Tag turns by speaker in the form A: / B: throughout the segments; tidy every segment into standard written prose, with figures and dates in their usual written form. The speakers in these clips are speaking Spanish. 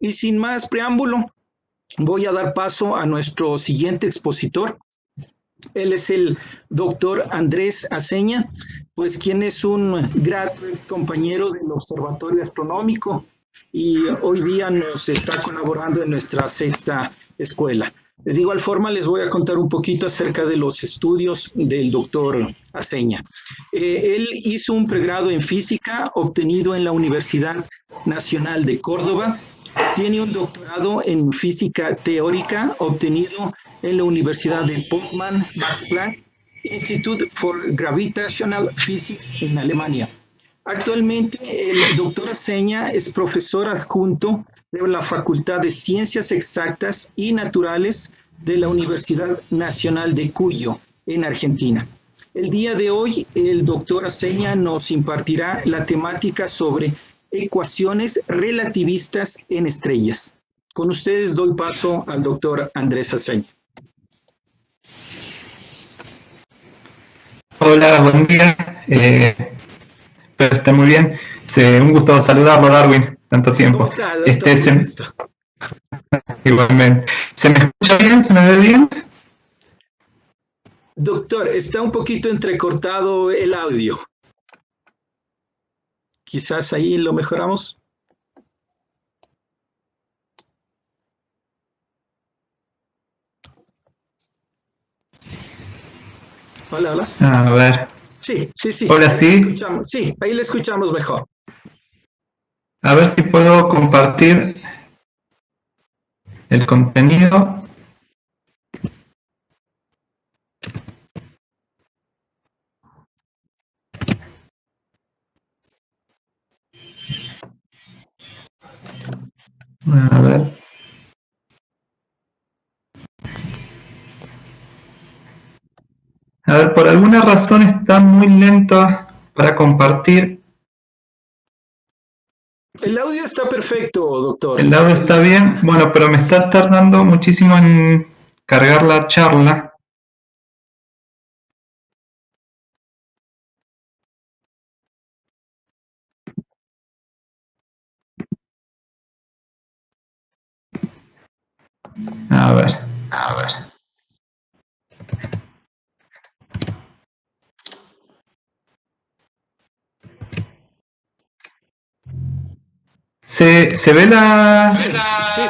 A: Y sin más preámbulo, voy a dar paso a nuestro siguiente expositor. Él es el doctor Andrés Aceña, pues quien es un grato ex compañero del Observatorio Astronómico y hoy día nos está colaborando en nuestra sexta escuela. De igual forma, les voy a contar un poquito acerca de los estudios del doctor Aceña. Él hizo un pregrado en física obtenido en la Universidad Nacional de Córdoba. Tiene un doctorado en física teórica obtenido en la Universidad de Potsdam, Max Planck Institute for Gravitational Physics en Alemania. Actualmente, el doctor Aceña es profesor adjunto de la Facultad de Ciencias Exactas y Naturales de la Universidad Nacional de Cuyo, en Argentina. El día de hoy, el doctor Aceña nos impartirá la temática sobre ecuaciones relativistas en estrellas. Con ustedes doy paso al doctor Andrés Aceña.
B: Hola, buen día. Espero esté muy bien. Un gusto saludarlo, Darwin. Tanto tiempo. Igualmente. ¿Se me escucha bien? ¿Se me ve bien?
A: Doctor, está un poquito entrecortado el audio. Quizás ahí lo mejoramos. Hola, hola.
B: A ver.
A: Sí.
B: Hola, sí.
A: Sí, ahí le escuchamos mejor.
B: A ver si puedo compartir el contenido. A ver. A ver, por alguna razón está muy lento para compartir.
A: El audio está perfecto, doctor.
B: El audio está bien, bueno, pero me está tardando muchísimo en cargar la charla. A ver. ¿Se ve la...?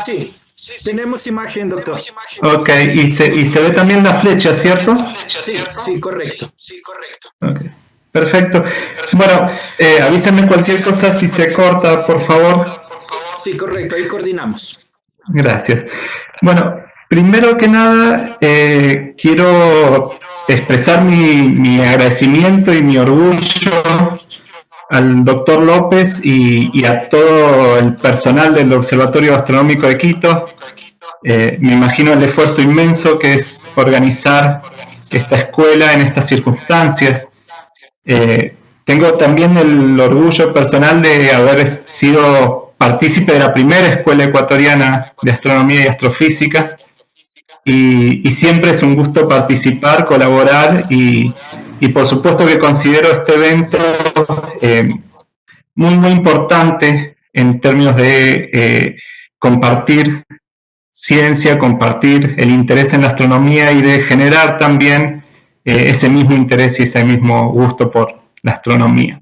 A: Sí. Tenemos imagen, doctor.
B: Ok, y se ve también la flecha, ¿cierto?
A: Sí, correcto.
B: Okay. Perfecto. Bueno, avísenme cualquier cosa si se corta, por favor.
A: Sí, correcto, ahí coordinamos.
B: Gracias. Bueno, primero que nada, quiero expresar mi agradecimiento y mi orgullo al doctor López y a todo el personal del Observatorio Astronómico de Quito. Me imagino el esfuerzo inmenso que es organizar esta escuela en estas circunstancias. Tengo también el orgullo personal de haber sido partícipe de la primera escuela ecuatoriana de astronomía y astrofísica y siempre es un gusto participar, colaborar y por supuesto que considero este evento muy importante en términos de compartir ciencia, compartir el interés en la astronomía y de generar también ese mismo interés y ese mismo gusto por la astronomía.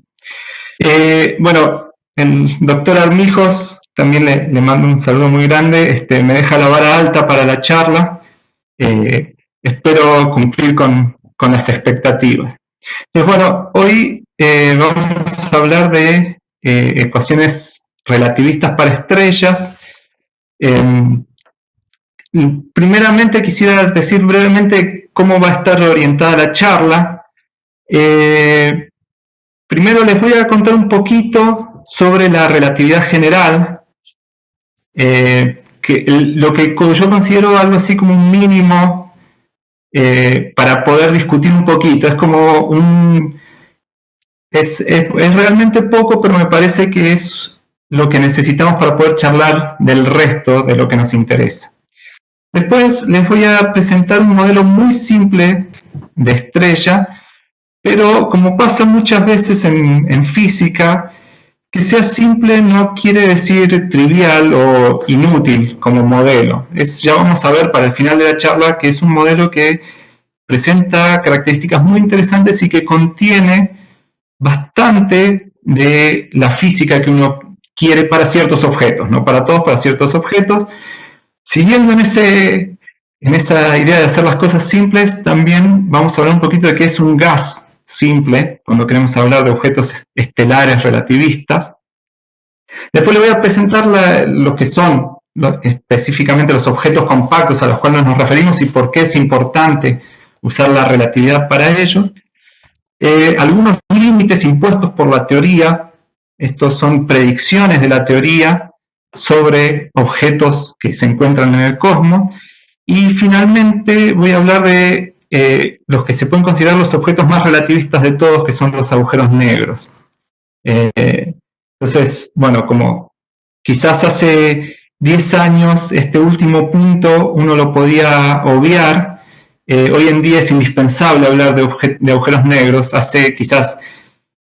B: Bueno, el doctor Armijos, también le mando un saludo muy grande, me deja la vara alta para la charla, espero cumplir con las expectativas. Entonces, bueno, hoy vamos a hablar de ecuaciones relativistas para estrellas. Primeramente quisiera decir brevemente cómo va a estar orientada la charla. Primero les voy a contar un poquito sobre la relatividad general, lo que yo considero algo así como un mínimo para poder discutir un poquito. Es como es realmente poco, pero me parece que es lo que necesitamos para poder charlar del resto de lo que nos interesa. Después les voy a presentar un modelo muy simple de estrella, pero como pasa muchas veces en física, que sea simple no quiere decir trivial o inútil como modelo. Ya vamos a ver para el final de la charla que es un modelo que presenta características muy interesantes y que contiene bastante de la física que uno quiere para ciertos objetos, no para todos, para ciertos objetos. Siguiendo en esa idea de hacer las cosas simples, también vamos a hablar un poquito de qué es un gas simple, cuando queremos hablar de objetos estelares relativistas. Después le voy a presentar lo que son específicamente los objetos compactos a los cuales nos referimos y por qué es importante usar la relatividad para ellos. Algunos límites impuestos por la teoría, estos son predicciones de la teoría sobre objetos que se encuentran en el cosmos. Y finalmente voy a hablar de los que se pueden considerar los objetos más relativistas de todos, que son los agujeros negros. Entonces, bueno, como quizás hace 10 años este último punto uno lo podía obviar, hoy en día es indispensable hablar de agujeros negros. Hace quizás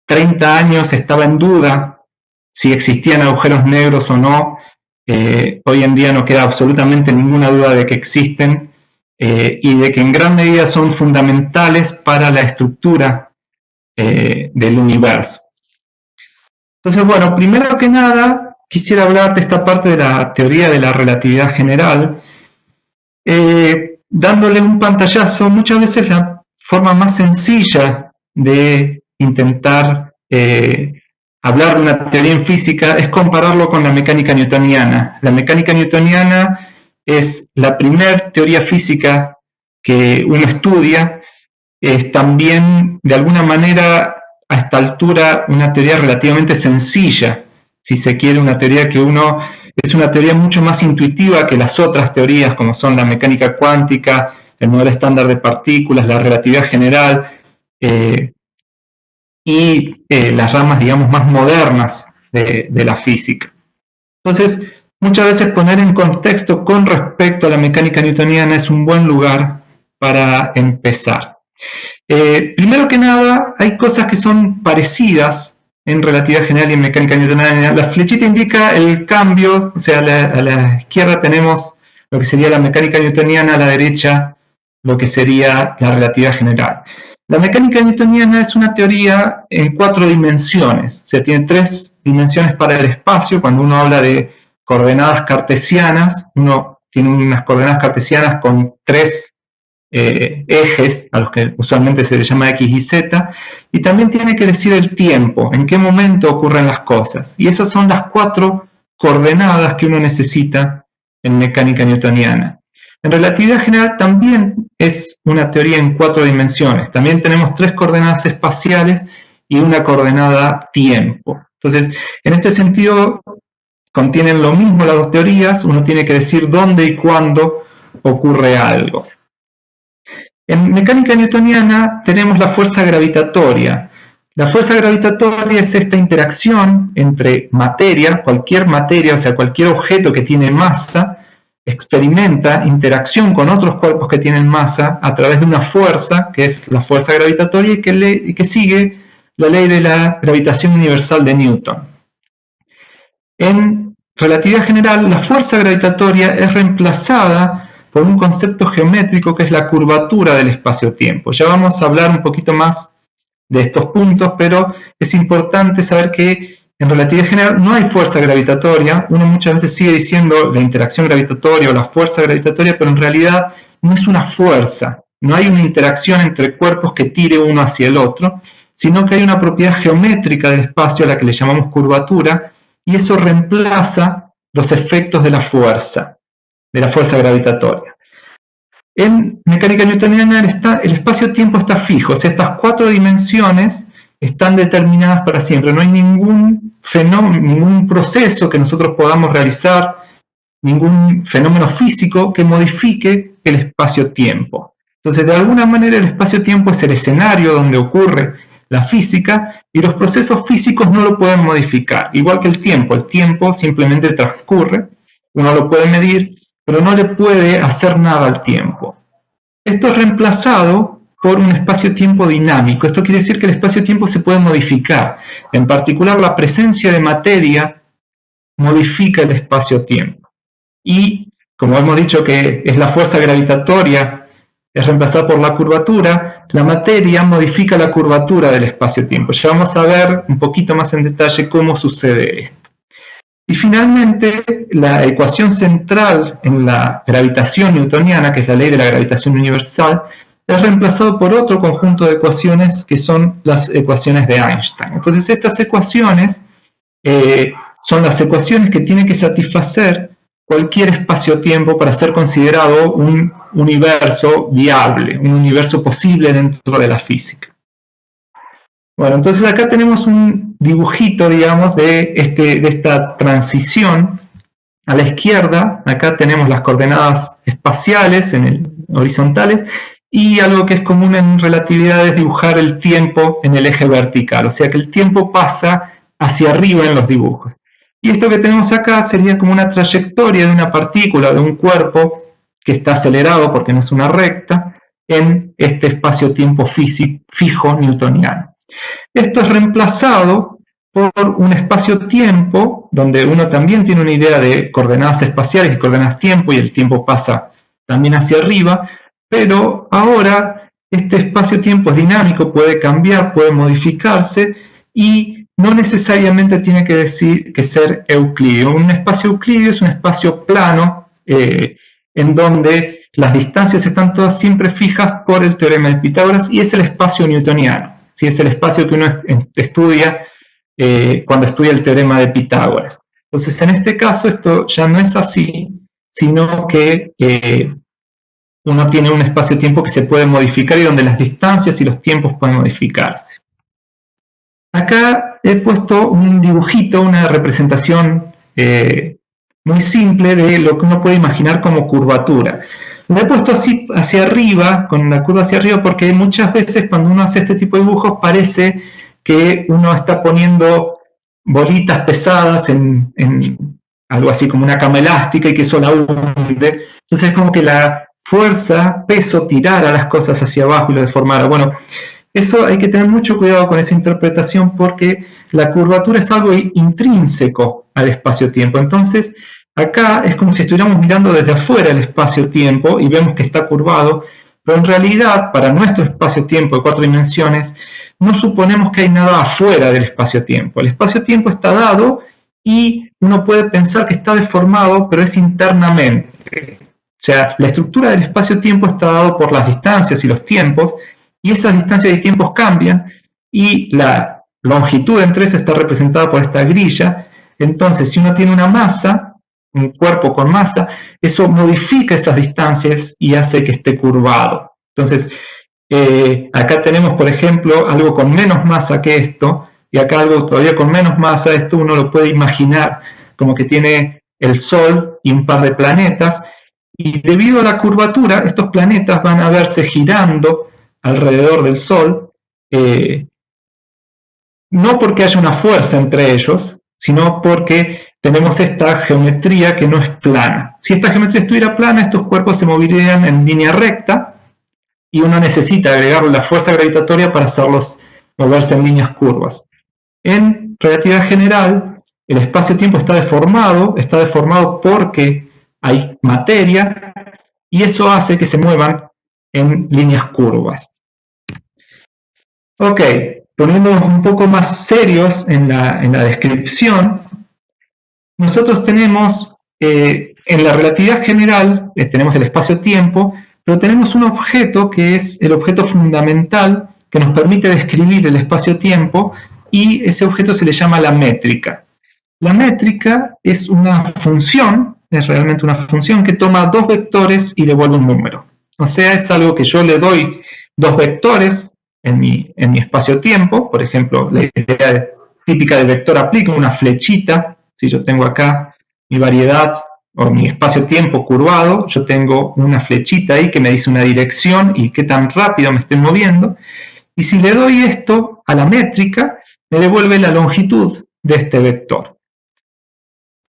B: 30 años estaba en duda si existían agujeros negros o no. Hoy en día no queda absolutamente ninguna duda de que existen y de que en gran medida son fundamentales para la estructura del universo. Entonces, bueno, primero que nada, quisiera hablar de esta parte de la teoría de la relatividad general, dándole un pantallazo. Muchas veces la forma más sencilla de intentar hablar de una teoría en física es compararlo con la mecánica newtoniana. La mecánica newtoniana es la primera teoría física que uno estudia, es también de alguna manera a esta altura una teoría relativamente sencilla, si se quiere, una teoría es una teoría mucho más intuitiva que las otras teorías como son la mecánica cuántica, el modelo estándar de partículas, la relatividad general y las ramas, digamos, más modernas de la física. Entonces, muchas veces poner en contexto con respecto a la mecánica newtoniana es un buen lugar para empezar. Primero que nada, hay cosas que son parecidas en relatividad general y en mecánica newtoniana. La flechita indica el cambio, o sea, a la izquierda tenemos lo que sería la mecánica newtoniana, a la derecha lo que sería la relatividad general. La mecánica newtoniana es una teoría en 4 dimensiones, o sea, tiene 3 dimensiones para el espacio. Cuando uno habla de coordenadas cartesianas, uno tiene unas coordenadas cartesianas con 3 ejes, a los que usualmente se les llama X y Z, y también tiene que decir el tiempo, en qué momento ocurren las cosas. Y esas son las 4 coordenadas que uno necesita en mecánica newtoniana. En relatividad general también es una teoría en 4 dimensiones. También tenemos 3 coordenadas espaciales y una coordenada tiempo. Entonces, en este sentido, contienen lo mismo las 2 teorías. Uno tiene que decir dónde y cuándo ocurre algo. En mecánica newtoniana tenemos la fuerza gravitatoria. La fuerza gravitatoria es esta interacción entre materia, cualquier materia, o sea, cualquier objeto que tiene masa, experimenta interacción con otros cuerpos que tienen masa a través de una fuerza, que es la fuerza gravitatoria, y que sigue la ley de la gravitación universal de Newton. En relatividad general, la fuerza gravitatoria es reemplazada por un concepto geométrico que es la curvatura del espacio-tiempo. Ya vamos a hablar un poquito más de estos puntos, pero es importante saber que en relatividad general no hay fuerza gravitatoria. Uno muchas veces sigue diciendo la interacción gravitatoria o la fuerza gravitatoria, pero en realidad no es una fuerza. No hay una interacción entre cuerpos que tire uno hacia el otro, sino que hay una propiedad geométrica del espacio a la que le llamamos curvatura, y eso reemplaza los efectos de la fuerza gravitatoria. En mecánica newtoniana el espacio-tiempo está fijo, o sea, estas 4 dimensiones están determinadas para siempre. No hay ningún fenómeno, ningún proceso que nosotros podamos realizar, ningún fenómeno físico que modifique el espacio-tiempo. Entonces, de alguna manera, el espacio-tiempo es el escenario donde ocurre la física y los procesos físicos no lo pueden modificar. Igual que el tiempo simplemente transcurre, uno lo puede medir, pero no le puede hacer nada al tiempo. Esto es reemplazado por un espacio-tiempo dinámico. Esto quiere decir que el espacio-tiempo se puede modificar. En particular, la presencia de materia modifica el espacio-tiempo. Y, como hemos dicho que es la fuerza gravitatoria, es reemplazada por la curvatura, la materia modifica la curvatura del espacio-tiempo. Ya vamos a ver un poquito más en detalle cómo sucede esto. Y finalmente, la ecuación central en la gravitación newtoniana, que es la ley de la gravitación universal, es reemplazado por otro conjunto de ecuaciones que son las ecuaciones de Einstein. Entonces, estas ecuaciones son las ecuaciones que tiene que satisfacer cualquier espacio-tiempo para ser considerado un universo viable, un universo posible dentro de la física. Bueno, entonces acá tenemos un dibujito, digamos, de esta transición. A la izquierda, acá tenemos las coordenadas espaciales horizontales, y algo que es común en relatividad es dibujar el tiempo en el eje vertical, o sea que el tiempo pasa hacia arriba en los dibujos. Y esto que tenemos acá sería como una trayectoria de una partícula, de un cuerpo que está acelerado porque no es una recta, en este espacio-tiempo fijo newtoniano. Esto es reemplazado por un espacio-tiempo, donde uno también tiene una idea de coordenadas espaciales y coordenadas tiempo, y el tiempo pasa también hacia arriba, pero ahora este espacio-tiempo es dinámico, puede cambiar, puede modificarse, y no necesariamente tiene que ser euclídeo. Un espacio euclídeo es un espacio plano, en donde las distancias están todas siempre fijas por el teorema de Pitágoras, y es el espacio newtoniano. ¿Sí? Es el espacio que uno estudia cuando estudia el teorema de Pitágoras. Entonces, en este caso, esto ya no es así, sino que uno tiene un espacio-tiempo que se puede modificar y donde las distancias y los tiempos pueden modificarse. Acá he puesto un dibujito, una representación muy simple de lo que uno puede imaginar como curvatura. Lo he puesto así hacia arriba, con la curva hacia arriba, porque muchas veces cuando uno hace este tipo de dibujos parece que uno está poniendo bolitas pesadas en algo así como una cama elástica y que eso la hunde. Entonces es como que la fuerza, peso, tirara las cosas hacia abajo y lo deformara. Bueno, eso hay que tener mucho cuidado con esa interpretación, porque la curvatura es algo intrínseco al espacio-tiempo. Entonces, acá es como si estuviéramos mirando desde afuera el espacio-tiempo y vemos que está curvado, pero en realidad, para nuestro espacio-tiempo de 4 dimensiones, no suponemos que hay nada afuera del espacio-tiempo. El espacio-tiempo está dado y uno puede pensar que está deformado, pero es internamente. O sea, la estructura del espacio-tiempo está dado por las distancias y los tiempos, y esas distancias y tiempos cambian, y la longitud entre eso está representada por esta grilla. Entonces, si uno tiene una masa, un cuerpo con masa, eso modifica esas distancias y hace que esté curvado. Entonces, acá tenemos, por ejemplo, algo con menos masa que esto, y acá algo todavía con menos masa. Esto uno lo puede imaginar como que tiene el Sol y un par de planetas, y debido a la curvatura, estos planetas van a verse girando alrededor del Sol, no porque haya una fuerza entre ellos, sino porque tenemos esta geometría que no es plana. Si esta geometría estuviera plana, estos cuerpos se moverían en línea recta, y uno necesita agregar la fuerza gravitatoria para hacerlos moverse en líneas curvas. En relatividad general, el espacio-tiempo está deformado porque hay materia, y eso hace que se muevan en líneas curvas. Ok, poniéndonos un poco más serios en la descripción, nosotros tenemos, en la relatividad general, tenemos el espacio-tiempo, pero tenemos un objeto que es el objeto fundamental que nos permite describir el espacio-tiempo, y ese objeto se le llama la métrica. La métrica es una función, es realmente una función que toma 2 vectores y devuelve un número. O sea, es algo que yo le doy 2 vectores en mi espacio-tiempo. Por ejemplo, la idea típica del vector aplica una flechita. Si yo tengo acá mi variedad o mi espacio-tiempo curvado, yo tengo una flechita ahí que me dice una dirección y qué tan rápido me estoy moviendo. Y si le doy esto a la métrica, me devuelve la longitud de este vector.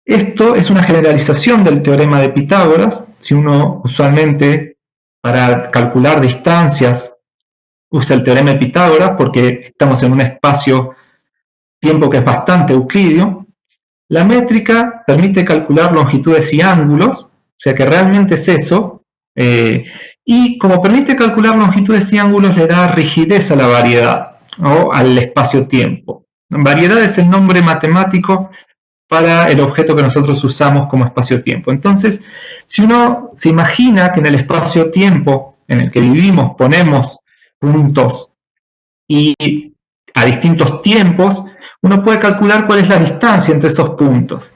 B: Esto es una generalización del teorema de Pitágoras. Si uno usualmente, para calcular distancias, usa el teorema de Pitágoras porque estamos en un espacio-tiempo que es bastante euclídeo. La métrica permite calcular longitudes y ángulos, o sea que realmente es eso, y como permite calcular longitudes y ángulos le da rigidez a la variedad o al espacio-tiempo. Variedad es el nombre matemático para el objeto que nosotros usamos como espacio-tiempo. Entonces, si uno se imagina que en el espacio-tiempo en el que vivimos ponemos puntos y a distintos tiempos, uno puede calcular cuál es la distancia entre esos puntos.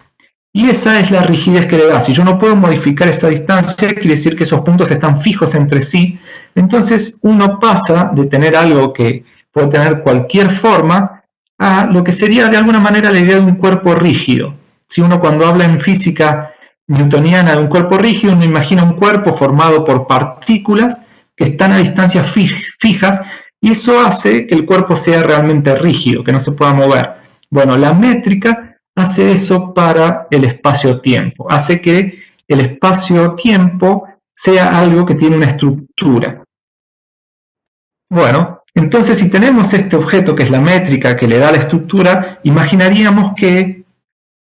B: Y esa es la rigidez que le da. Si yo no puedo modificar esa distancia, quiere decir que esos puntos están fijos entre sí. Entonces uno pasa de tener algo que puede tener cualquier forma a lo que sería de alguna manera la idea de un cuerpo rígido. Si uno cuando habla en física newtoniana de un cuerpo rígido, uno imagina un cuerpo formado por partículas que están a distancias fijas, y eso hace que el cuerpo sea realmente rígido, que no se pueda mover. Bueno, la métrica hace eso para el espacio-tiempo, hace que el espacio-tiempo sea algo que tiene una estructura. Bueno, entonces si tenemos este objeto que es la métrica que le da la estructura, imaginaríamos que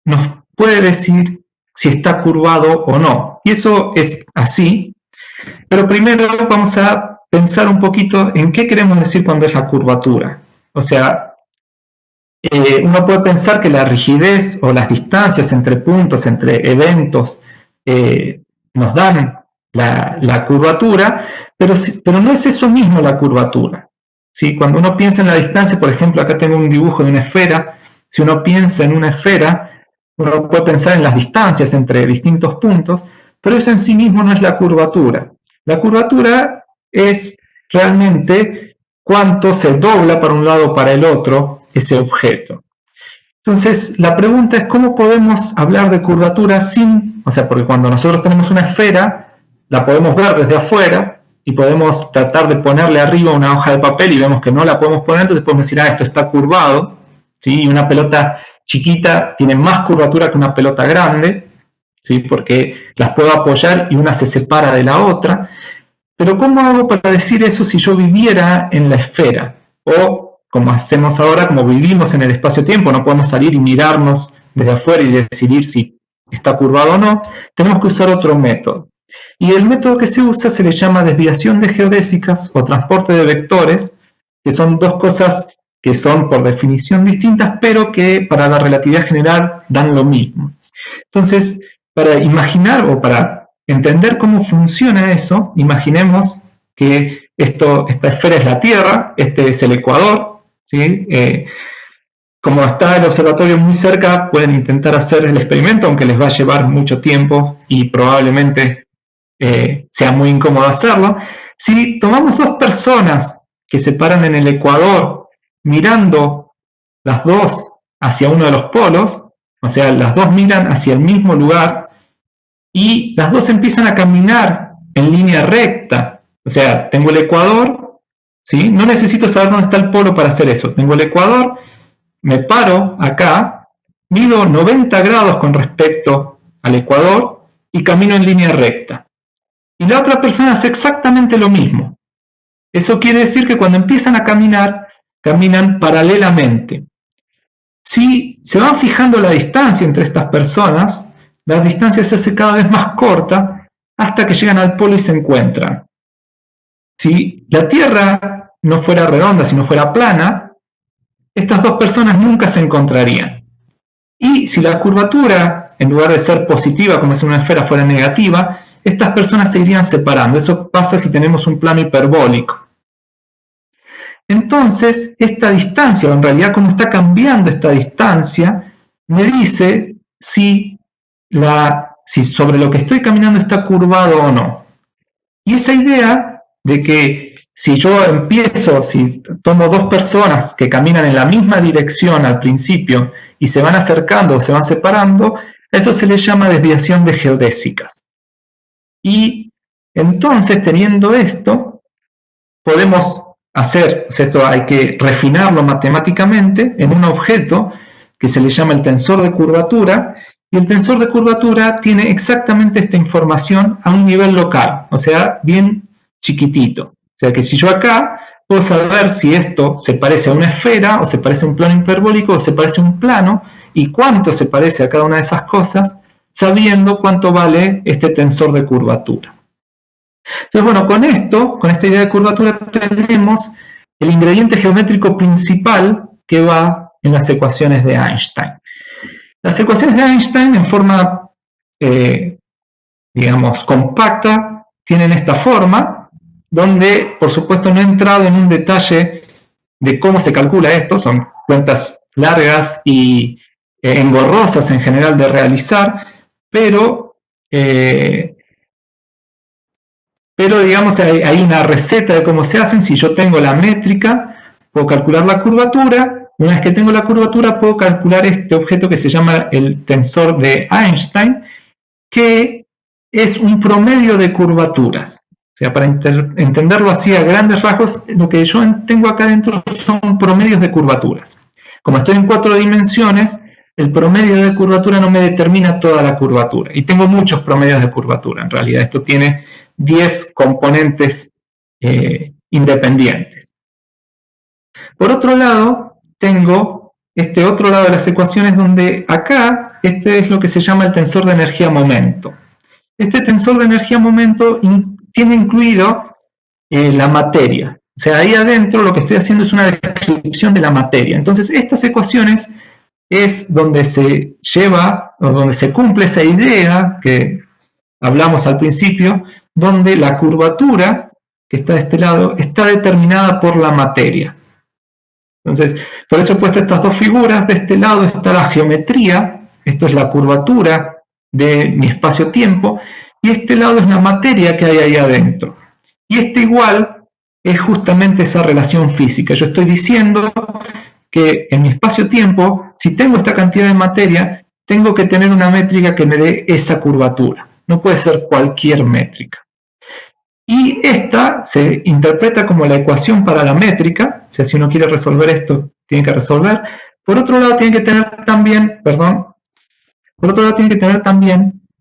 B: nos puede decir si está curvado o no. Y eso es así, pero primero vamos a pensar un poquito en qué queremos decir cuando es la curvatura. O sea, uno puede pensar que la rigidez o las distancias entre puntos, entre eventos, nos dan la curvatura, pero no es eso mismo la curvatura. ¿Sí? Cuando uno piensa en la distancia, por ejemplo, acá tengo un dibujo de una esfera, si uno piensa en una esfera, uno puede pensar en las distancias entre distintos puntos, pero eso en sí mismo no es la curvatura. La curvatura es realmente cuánto se dobla para un lado o para el otro ese objeto. Entonces, la pregunta es cómo podemos hablar de curvatura sin, o sea, porque cuando nosotros tenemos una esfera, la podemos ver desde afuera y podemos tratar de ponerle arriba una hoja de papel y vemos que no la podemos poner, entonces podemos decir, esto está curvado, ¿sí? Y una pelota chiquita tiene más curvatura que una pelota grande, ¿sí? Porque las puedo apoyar y una se separa de la otra. Pero ¿cómo hago para decir eso si yo viviera en la esfera? O como hacemos ahora, como vivimos en el espacio-tiempo, no podemos salir y mirarnos desde afuera y decidir si está curvado o no, tenemos que usar otro método. Y el método que se usa se le llama desviación de geodésicas o transporte de vectores, que son dos cosas que son por definición distintas, pero que para la relatividad general dan lo mismo. Entonces, para imaginar o para entender cómo funciona eso, imaginemos que esta esfera es la Tierra, este es el Ecuador, ¿sí? Como está el observatorio muy cerca, pueden intentar hacer el experimento, aunque les va a llevar mucho tiempo y probablemente sea muy incómodo hacerlo. Si tomamos dos personas que se paran en el Ecuador mirando las dos hacia uno de los polos, o sea, las dos miran hacia el mismo lugar y las dos empiezan a caminar en línea recta, o sea, tengo el Ecuador, ¿sí? No necesito saber dónde está el polo para hacer eso. Tengo el Ecuador, me paro acá, mido 90 grados con respecto al Ecuador y camino en línea recta. Y la otra persona hace exactamente lo mismo. Eso quiere decir que cuando empiezan a caminar, caminan paralelamente. Si se van fijando la distancia entre estas personas, la distancia se hace cada vez más corta hasta que llegan al polo y se encuentran. Si la Tierra no fuera redonda, si no fuera plana, estas dos personas nunca se encontrarían. Y si la curvatura, en lugar de ser positiva, como es una esfera, fuera negativa, estas personas se irían separando. Eso pasa si tenemos un plano hiperbólico. Entonces, esta distancia, o en realidad cómo está cambiando esta distancia, me dice si sobre lo que estoy caminando está curvado o no. Y esa idea de que si tomo dos personas que caminan en la misma dirección al principio y se van acercando o se van separando, eso se le llama desviación de geodésicas. Y entonces, teniendo esto, podemos esto hay que refinarlo matemáticamente en un objeto que se le llama el tensor de curvatura, y el tensor de curvatura tiene exactamente esta información a un nivel local, o sea, bien chiquitito. O sea que si yo acá puedo saber si esto se parece a una esfera, o se parece a un plano hiperbólico, o se parece a un plano, y cuánto se parece a cada una de esas cosas, sabiendo cuánto vale este tensor de curvatura. Entonces, bueno, con esta idea de curvatura, tenemos el ingrediente geométrico principal que va en las ecuaciones de Einstein. Las ecuaciones de Einstein, en forma, digamos, compacta, tienen esta forma, donde, por supuesto, no he entrado en un detalle de cómo se calcula esto, son cuentas largas y engorrosas en general de realizar, pero digamos, hay una receta de cómo se hacen. Si yo tengo la métrica, puedo calcular la curvatura. Una vez que tengo la curvatura, puedo calcular este objeto que se llama el tensor de Einstein, que es un promedio de curvaturas. O sea, para entenderlo así a grandes rasgos, lo que yo tengo acá dentro son promedios de curvaturas. Como estoy en 4 dimensiones, el promedio de curvatura no me determina toda la curvatura. Y tengo muchos promedios de curvatura. En realidad, esto tiene 10 componentes independientes. Por otro lado, tengo este otro lado de las ecuaciones, donde acá, este es lo que se llama el tensor de energía-momento. Este tensor de energía-momento tiene incluido la materia. O sea, ahí adentro lo que estoy haciendo es una descripción de la materia. Entonces, estas ecuaciones es donde se lleva, o donde se cumple esa idea que hablamos al principio, donde la curvatura, que está de este lado, está determinada por la materia. Entonces, por eso he puesto estas dos figuras. De este lado está la geometría, esto es la curvatura de mi espacio-tiempo, y este lado es la materia que hay ahí adentro. Y este igual es justamente esa relación física. Yo estoy diciendo que en mi espacio-tiempo, si tengo esta cantidad de materia, tengo que tener una métrica que me dé esa curvatura. No puede ser cualquier métrica. Y esta se interpreta como la ecuación para la métrica. O sea, si uno quiere resolver esto, tiene que resolver. Por otro lado, tiene que tener también,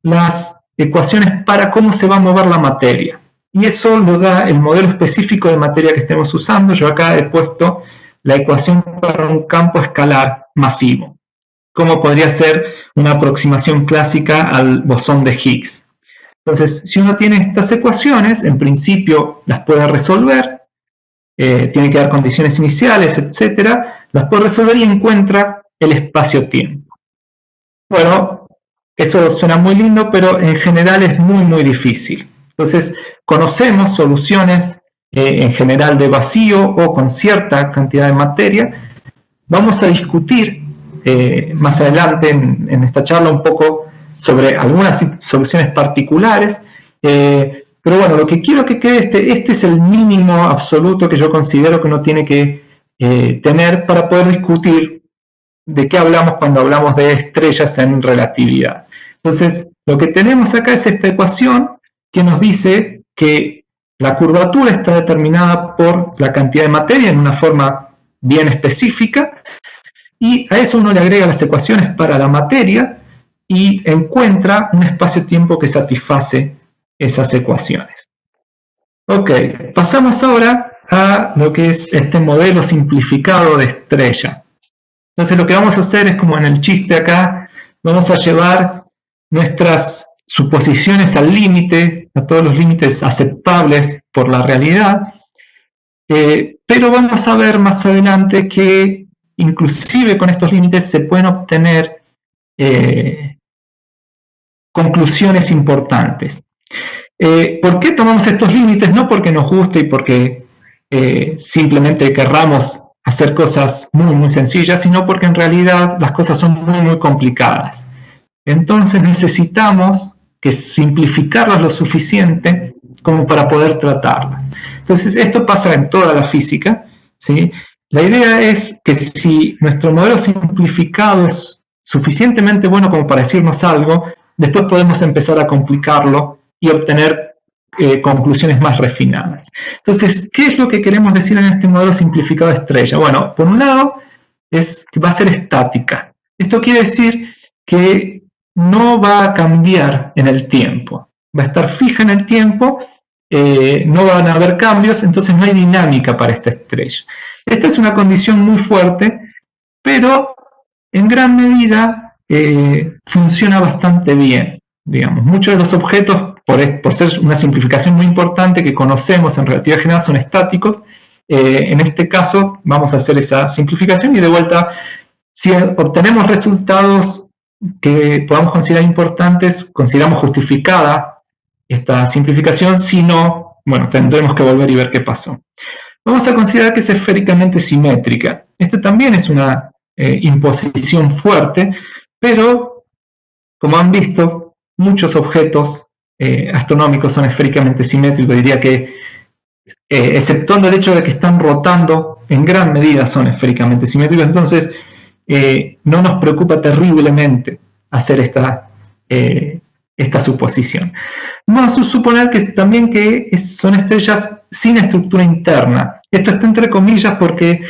B: las ecuaciones para cómo se va a mover la materia. Y eso lo da el modelo específico de materia que estemos usando. Yo acá he puesto la ecuación para un campo escalar masivo, como podría ser una aproximación clásica al bosón de Higgs. Entonces, si uno tiene estas ecuaciones, en principio las puede resolver, tiene que dar condiciones iniciales, etc. Las puede resolver y encuentra el espacio-tiempo. Bueno, eso suena muy lindo, pero en general es muy, muy difícil. Entonces, conocemos soluciones en general de vacío o con cierta cantidad de materia. Vamos a discutir más adelante en esta charla un poco sobre algunas soluciones particulares, pero bueno, lo que quiero que quede, este es el mínimo absoluto que yo considero que uno tiene que tener para poder discutir de qué hablamos cuando hablamos de estrellas en relatividad. Entonces, lo que tenemos acá es esta ecuación que nos dice que la curvatura está determinada por la cantidad de materia en una forma bien específica, y a eso uno le agrega las ecuaciones para la materia y encuentra un espacio-tiempo que satisface esas ecuaciones. Ok, pasamos ahora a lo que es este modelo simplificado de estrella. Entonces lo que vamos a hacer es, como en el chiste acá, vamos a llevar nuestras suposiciones al límite, a todos los límites aceptables por la realidad, pero vamos a ver más adelante que inclusive con estos límites se pueden obtener conclusiones importantes. ¿Por qué tomamos estos límites? No porque nos guste y porque simplemente querramos hacer cosas muy, muy sencillas, sino porque en realidad las cosas son muy, muy complicadas. Entonces necesitamos que simplificarlas lo suficiente como para poder tratarlas. Entonces esto pasa en toda la física, ¿sí? La idea es que si nuestro modelo simplificado es suficientemente bueno como para decirnos algo, después podemos empezar a complicarlo y obtener conclusiones más refinadas. Entonces, ¿qué es lo que queremos decir en este modelo simplificado de estrella? Bueno, por un lado, es que va a ser estática. Esto quiere decir que no va a cambiar en el tiempo. Va a estar fija en el tiempo no van a haber cambios, entonces no hay dinámica para esta estrella. Esta es una condición muy fuerte, pero en gran medida funciona bastante bien. Digamos, muchos de los objetos, por ser una simplificación muy importante que conocemos en relatividad general, son estáticos. En este caso vamos a hacer esa simplificación y de vuelta, si obtenemos resultados que podamos considerar importantes, consideramos justificada esta simplificación. Si no, bueno, tendremos que volver y ver qué pasó. Vamos a considerar que es esféricamente simétrica. Esta también es una imposición fuerte, pero como han visto, muchos objetos astronómicos son esféricamente simétricos. Diría que, exceptuando el hecho de que están rotando, en gran medida son esféricamente simétricos. Entonces, no nos preocupa terriblemente hacer esta suposición. Vamos a suponer que también que son estrellas sin estructura interna. Esto está entre comillas porque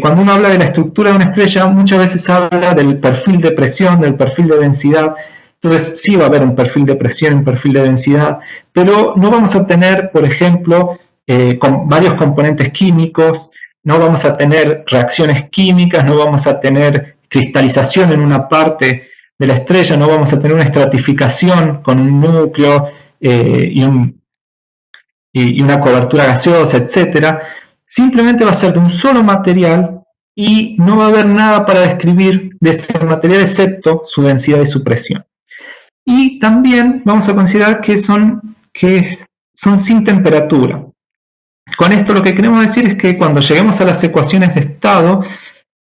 B: cuando uno habla de la estructura de una estrella, muchas veces habla del perfil de presión, del perfil de densidad. Entonces sí va a haber un perfil de presión, un perfil de densidad, pero no vamos a tener, por ejemplo, con varios componentes químicos, no vamos a tener reacciones químicas, no vamos a tener cristalización en una parte de la estrella, no vamos a tener una estratificación con un núcleo y una cobertura gaseosa, etc. Simplemente va a ser de un solo material y no va a haber nada para describir de ese material excepto su densidad y su presión. Y también vamos a considerar que son sin temperatura. Con esto lo que queremos decir es que cuando lleguemos a las ecuaciones de estado,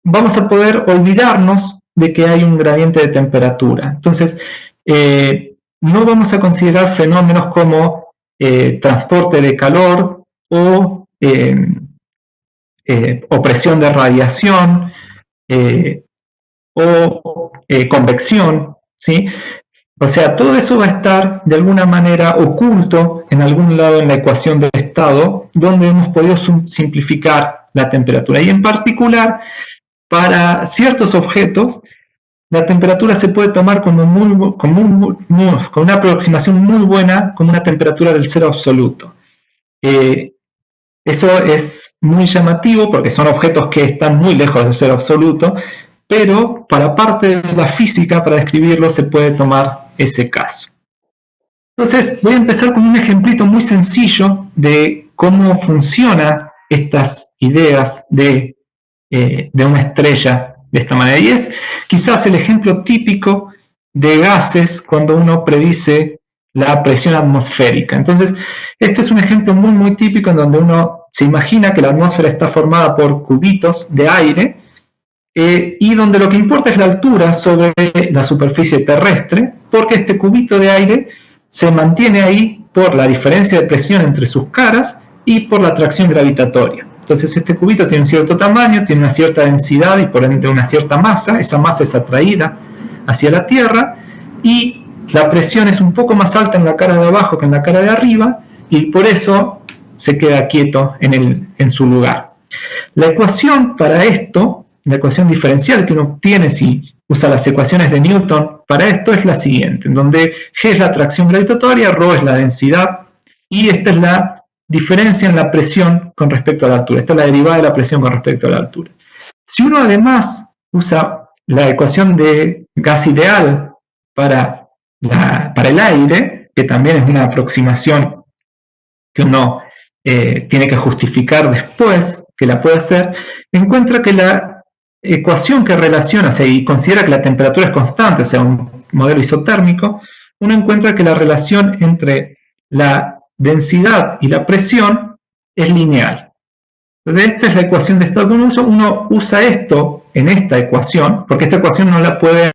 B: vamos a poder olvidarnos de que hay un gradiente de temperatura. Entonces, no vamos a considerar fenómenos como transporte de calor o presión de radiación o convección, ¿sí? O sea, todo eso va a estar de alguna manera oculto en algún lado en la ecuación del estado, donde hemos podido simplificar la temperatura. Y en particular, para ciertos objetos, la temperatura se puede tomar con una aproximación muy buena, como una temperatura del cero absoluto. Eso es muy llamativo porque son objetos que están muy lejos del cero absoluto, pero para parte de la física, para describirlo, se puede tomar ese caso. Entonces, voy a empezar con un ejemplito muy sencillo de cómo funcionan estas ideas de una estrella de esta manera. Y es quizás el ejemplo típico de gases cuando uno predice la presión atmosférica. Entonces, este es un ejemplo muy, muy típico en donde uno se imagina que la atmósfera está formada por cubitos de aire y donde lo que importa es la altura sobre la superficie terrestre, porque este cubito de aire se mantiene ahí por la diferencia de presión entre sus caras y por la atracción gravitatoria. Entonces este cubito tiene un cierto tamaño, tiene una cierta densidad y por ende una cierta masa. Esa masa es atraída hacia la Tierra y la presión es un poco más alta en la cara de abajo que en la cara de arriba y por eso se queda quieto en su lugar. La ecuación para esto, la ecuación diferencial que uno obtiene si usa las ecuaciones de Newton, para esto es la siguiente, en donde G es la atracción gravitatoria, ρ es la densidad y esta es la diferencia en la presión con respecto a la altura. Esta es la derivada de la presión con respecto a la altura. Si uno además usa la ecuación de gas ideal para el aire, que también es una aproximación que uno tiene que justificar después, que la puede hacer, encuentra que la ecuación que relaciona, o sea, y considera que la temperatura es constante, o sea, un modelo isotérmico, uno encuentra que la relación entre la densidad y la presión es lineal. Entonces, esta es la ecuación de estado que uno usa esto en esta ecuación, porque esta ecuación no la puede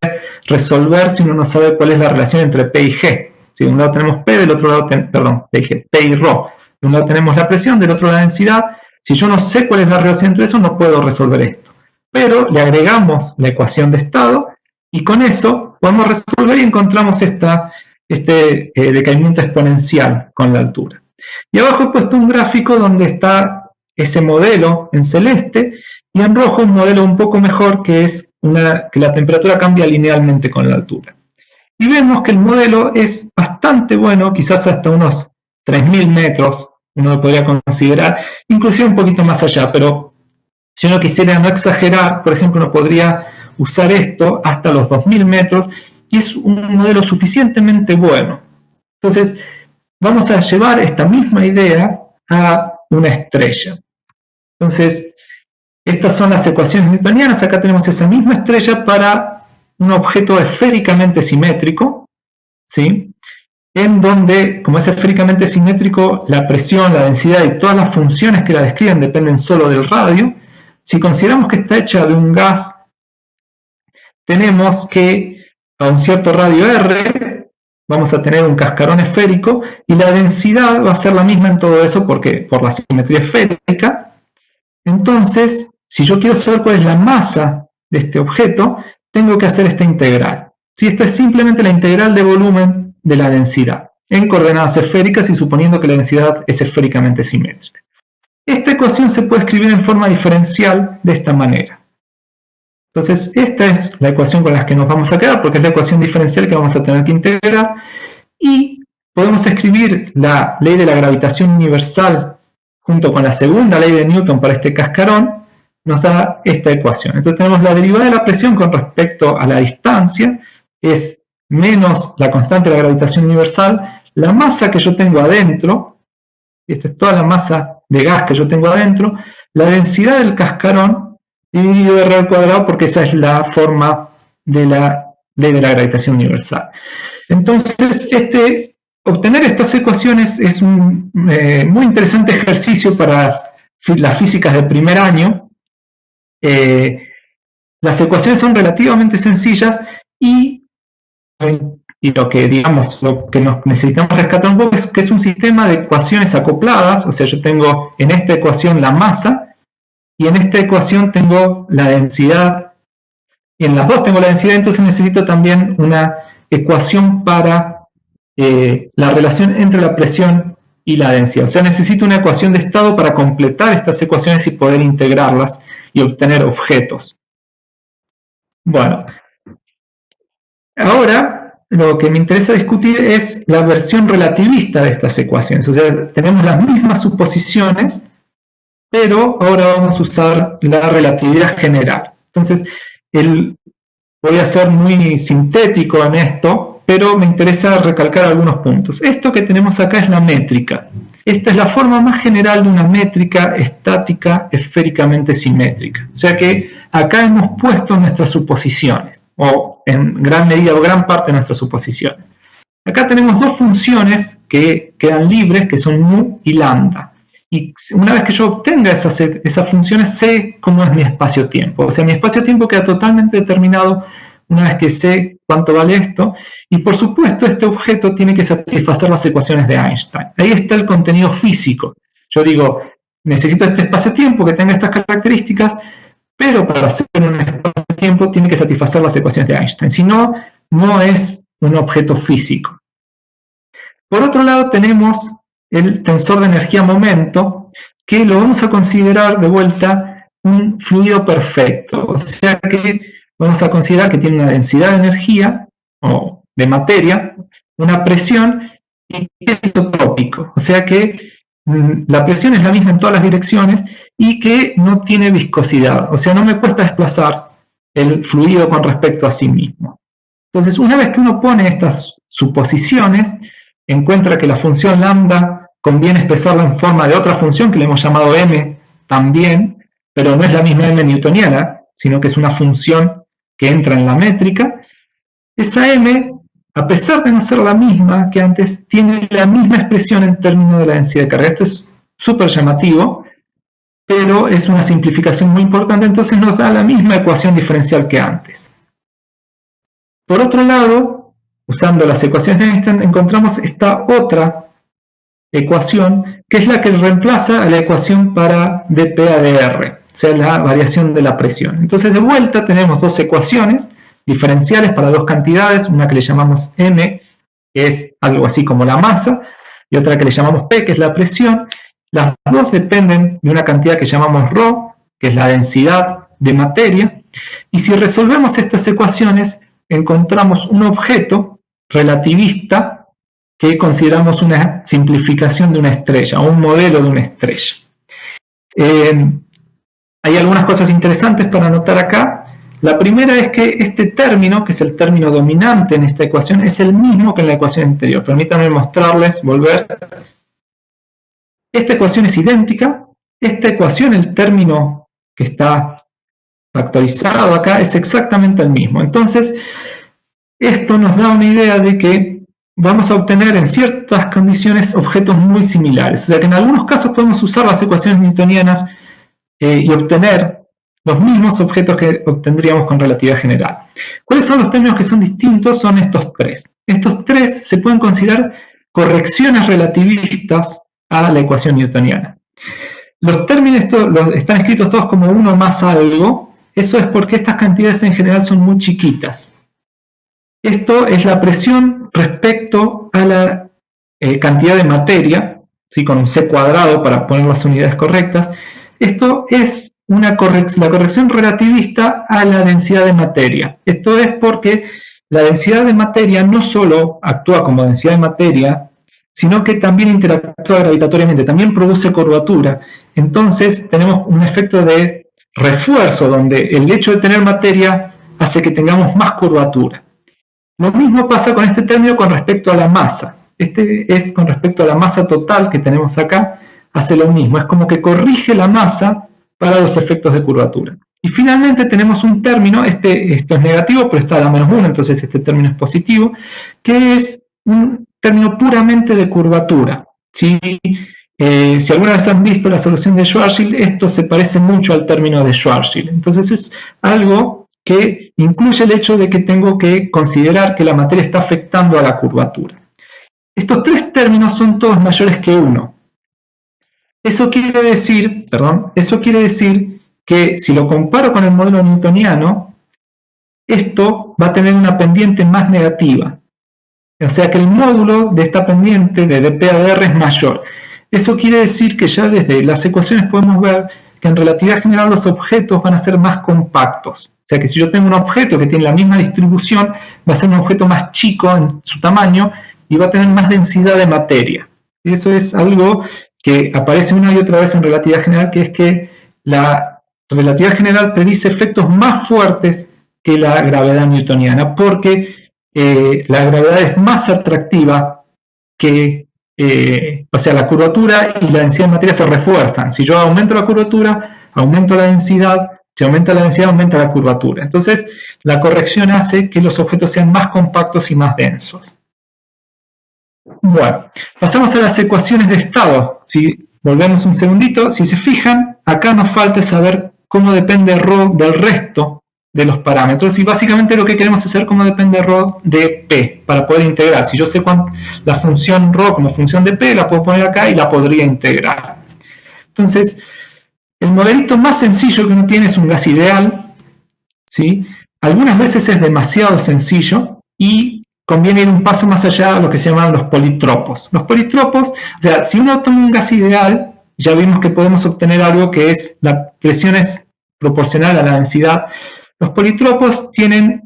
B: resolver si uno no sabe cuál es la relación entre P y G. Si de un lado tenemos P, del otro lado P y ρ. De un lado tenemos la presión, del otro la densidad. Si yo no sé cuál es la relación entre eso, no puedo resolver esto. Pero le agregamos la ecuación de estado y con eso podemos resolver y encontramos este decaimiento exponencial con la altura. Y abajo he puesto un gráfico donde está ese modelo en celeste y en rojo un modelo un poco mejor que es que la temperatura cambia linealmente con la altura. Y vemos que el modelo es bastante bueno, quizás hasta unos 3.000 metros, uno lo podría considerar, inclusive un poquito más allá, pero si uno quisiera no exagerar, por ejemplo, uno podría usar esto hasta los 2.000 metros, y es un modelo suficientemente bueno. Entonces, vamos a llevar esta misma idea a una estrella. Entonces, estas son las ecuaciones newtonianas. Acá tenemos esa misma estrella para un objeto esféricamente simétrico, ¿sí? En donde, como es esféricamente simétrico, la presión, la densidad y todas las funciones que la describen dependen solo del radio. Si consideramos que está hecha de un gas, tenemos que a un cierto radio R vamos a tener un cascarón esférico y la densidad va a ser la misma en todo eso porque por la simetría esférica. Entonces, si yo quiero saber cuál es la masa de este objeto, tengo que hacer esta integral. Si esta es simplemente la integral de volumen de la densidad en coordenadas esféricas y suponiendo que la densidad es esféricamente simétrica. Esta ecuación se puede escribir en forma diferencial de esta manera. Entonces, esta es la ecuación con la que nos vamos a quedar, porque es la ecuación diferencial que vamos a tener que integrar. Y podemos escribir la ley de la gravitación universal junto con la segunda ley de Newton para este cascarón, nos da esta ecuación. Entonces tenemos la derivada de la presión con respecto a la distancia, es menos la constante de la gravitación universal, la masa que yo tengo adentro, esta es toda la masa de gas que yo tengo adentro, la densidad del cascarón dividido R al cuadrado, porque esa es la forma de la ley de la gravitación universal. Entonces, obtener estas ecuaciones es un muy interesante ejercicio para las físicas de primer año. Las ecuaciones son relativamente sencillas y lo que nos necesitamos rescatar un poco es que es un sistema de ecuaciones acopladas, o sea, yo tengo en esta ecuación la masa y en esta ecuación tengo la densidad, y en las dos tengo la densidad, entonces necesito también una ecuación para la relación entre la presión y la densidad. O sea, necesito una ecuación de estado para completar estas ecuaciones y poder integrarlas y obtener objetos. Bueno, ahora lo que me interesa discutir es la versión relativista de estas ecuaciones. O sea, tenemos las mismas suposiciones, pero ahora vamos a usar la relatividad general. Entonces, voy a ser muy sintético en esto, pero me interesa recalcar algunos puntos. Esto que tenemos acá es la métrica. Esta es la forma más general de una métrica estática esféricamente simétrica. O sea que acá hemos puesto nuestras suposiciones, o en gran medida o gran parte de nuestras suposiciones. Acá tenemos dos funciones que quedan libres, que son mu y lambda. Y una vez que yo obtenga esas funciones, sé cómo es mi espacio-tiempo. O sea, mi espacio-tiempo queda totalmente determinado una vez que sé cuánto vale esto. Y por supuesto, este objeto tiene que satisfacer las ecuaciones de Einstein. Ahí está el contenido físico. Yo digo, necesito este espacio-tiempo que tenga estas características, pero para hacer un espacio-tiempo tiene que satisfacer las ecuaciones de Einstein. Si no, no es un objeto físico. Por otro lado, tenemos el tensor de energía-momento, que lo vamos a considerar de vuelta un fluido perfecto. O sea que vamos a considerar que tiene una densidad de energía, o de materia, una presión y es isotrópico. O sea que la presión es la misma en todas las direcciones y que no tiene viscosidad. O sea, no me cuesta desplazar el fluido con respecto a sí mismo. Entonces, una vez que uno pone estas suposiciones, encuentra que la función lambda conviene expresarla en forma de otra función que le hemos llamado m también, pero no es la misma m newtoniana, sino que es una función que entra en la métrica. Esa m, a pesar de no ser la misma que antes, tiene la misma expresión en términos de la densidad de carga. Esto es súper llamativo, pero es una simplificación muy importante, entonces nos da la misma ecuación diferencial que antes. Por otro lado, usando las ecuaciones de Einstein, encontramos esta otra ecuación, que es la que reemplaza a la ecuación para dPAdr, o sea, la variación de la presión. Entonces, de vuelta tenemos dos ecuaciones diferenciales para dos cantidades, una que le llamamos m, que es algo así como la masa, y otra que le llamamos p, que es la presión. Las dos dependen de una cantidad que llamamos ρ, que es la densidad de materia, y si resolvemos estas ecuaciones, encontramos un objeto relativista que consideramos una simplificación de una estrella, o un modelo de una estrella. Hay algunas cosas interesantes para notar acá. La primera es que este término, que es el término dominante en esta ecuación, es el mismo que en la ecuación anterior. Permítanme mostrarles, volver. Esta ecuación es idéntica. Esta ecuación, el término que está factorizado acá, es exactamente el mismo. Entonces, esto nos da una idea de que vamos a obtener en ciertas condiciones objetos muy similares. O sea que en algunos casos podemos usar las ecuaciones newtonianas y obtener los mismos objetos que obtendríamos con relatividad general. ¿Cuáles son los términos que son distintos? Son estos tres. Estos tres se pueden considerar correcciones relativistas a la ecuación newtoniana. Los términos están escritos todos como 1 más algo. Eso es porque estas cantidades en general son muy chiquitas. Esto es la presión respecto a la cantidad de materia, ¿sí? Con un c cuadrado para poner las unidades correctas. Esto es la corrección relativista a la densidad de materia. Esto es porque la densidad de materia no solo actúa como densidad de materia, sino que también interactúa gravitatoriamente, también produce curvatura. Entonces tenemos un efecto de refuerzo, donde el hecho de tener materia hace que tengamos más curvatura. Lo mismo pasa con este término con respecto a la masa. Este es con respecto a la masa total que tenemos acá, hace lo mismo. Es como que corrige la masa para los efectos de curvatura. Y finalmente tenemos un término, esto es negativo, pero está a la -1, entonces este término es positivo, que es un término puramente de curvatura. ¿Sí? Si alguna vez han visto la solución de Schwarzschild, esto se parece mucho al término de Schwarzschild. Entonces es algo que incluye el hecho de que tengo que considerar que la materia está afectando a la curvatura. Estos tres términos son todos mayores que 1. Eso quiere decir que si lo comparo con el modelo newtoniano, esto va a tener una pendiente más negativa. O sea que el módulo de esta pendiente de dp a dr es mayor. Eso quiere decir que ya desde las ecuaciones podemos ver que en relatividad general los objetos van a ser más compactos. O sea que si yo tengo un objeto que tiene la misma distribución, va a ser un objeto más chico en su tamaño y va a tener más densidad de materia. Y eso es algo que aparece una y otra vez en relatividad general, que es que la relatividad general predice efectos más fuertes que la gravedad newtoniana, porque la gravedad es más atractiva que, o sea, la curvatura y la densidad de materia se refuerzan. Si yo aumento la curvatura, aumento la densidad. Si aumenta la densidad, aumenta la curvatura. Entonces, la corrección hace que los objetos sean más compactos y más densos. Bueno, pasamos a las ecuaciones de estado. Si volvemos un segundito, si se fijan, acá nos falta saber cómo depende ρ del resto de los parámetros. Y básicamente lo que queremos es saber cómo depende ρ de P, para poder integrar. Si yo sé la función ρ como función de P, la puedo poner acá y la podría integrar. Entonces, el modelito más sencillo que uno tiene es un gas ideal, ¿sí? Algunas veces es demasiado sencillo y conviene ir un paso más allá a lo que se llaman los politropos. Los politropos, o sea, si uno toma un gas ideal, ya vimos que podemos obtener algo que es, la presión es proporcional a la densidad. Los politropos tienen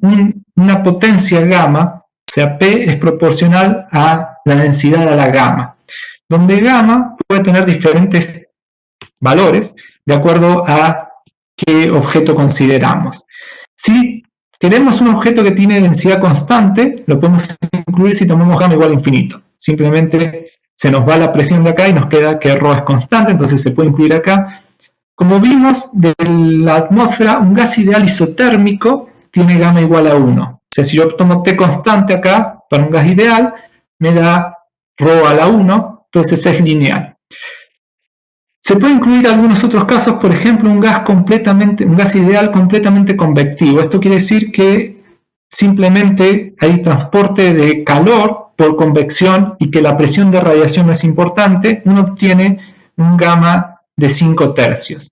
B: una potencia gamma, o sea, P es proporcional a la densidad a la gamma, donde gamma puede tener diferentes valores de acuerdo a qué objeto consideramos. Si queremos un objeto que tiene densidad constante, lo podemos incluir si tomamos gamma igual a infinito. Simplemente se nos va la presión de acá y nos queda que ρ es constante, entonces se puede incluir acá. Como vimos de la atmósfera, un gas ideal isotérmico tiene gamma igual a 1. O sea, si yo tomo T constante acá para un gas ideal, me da ρ a la 1, entonces es lineal. Se puede incluir algunos otros casos, por ejemplo, un gas ideal completamente convectivo. Esto quiere decir que simplemente hay transporte de calor por convección y que la presión de radiación no es importante. Uno obtiene un gamma de 5 tercios.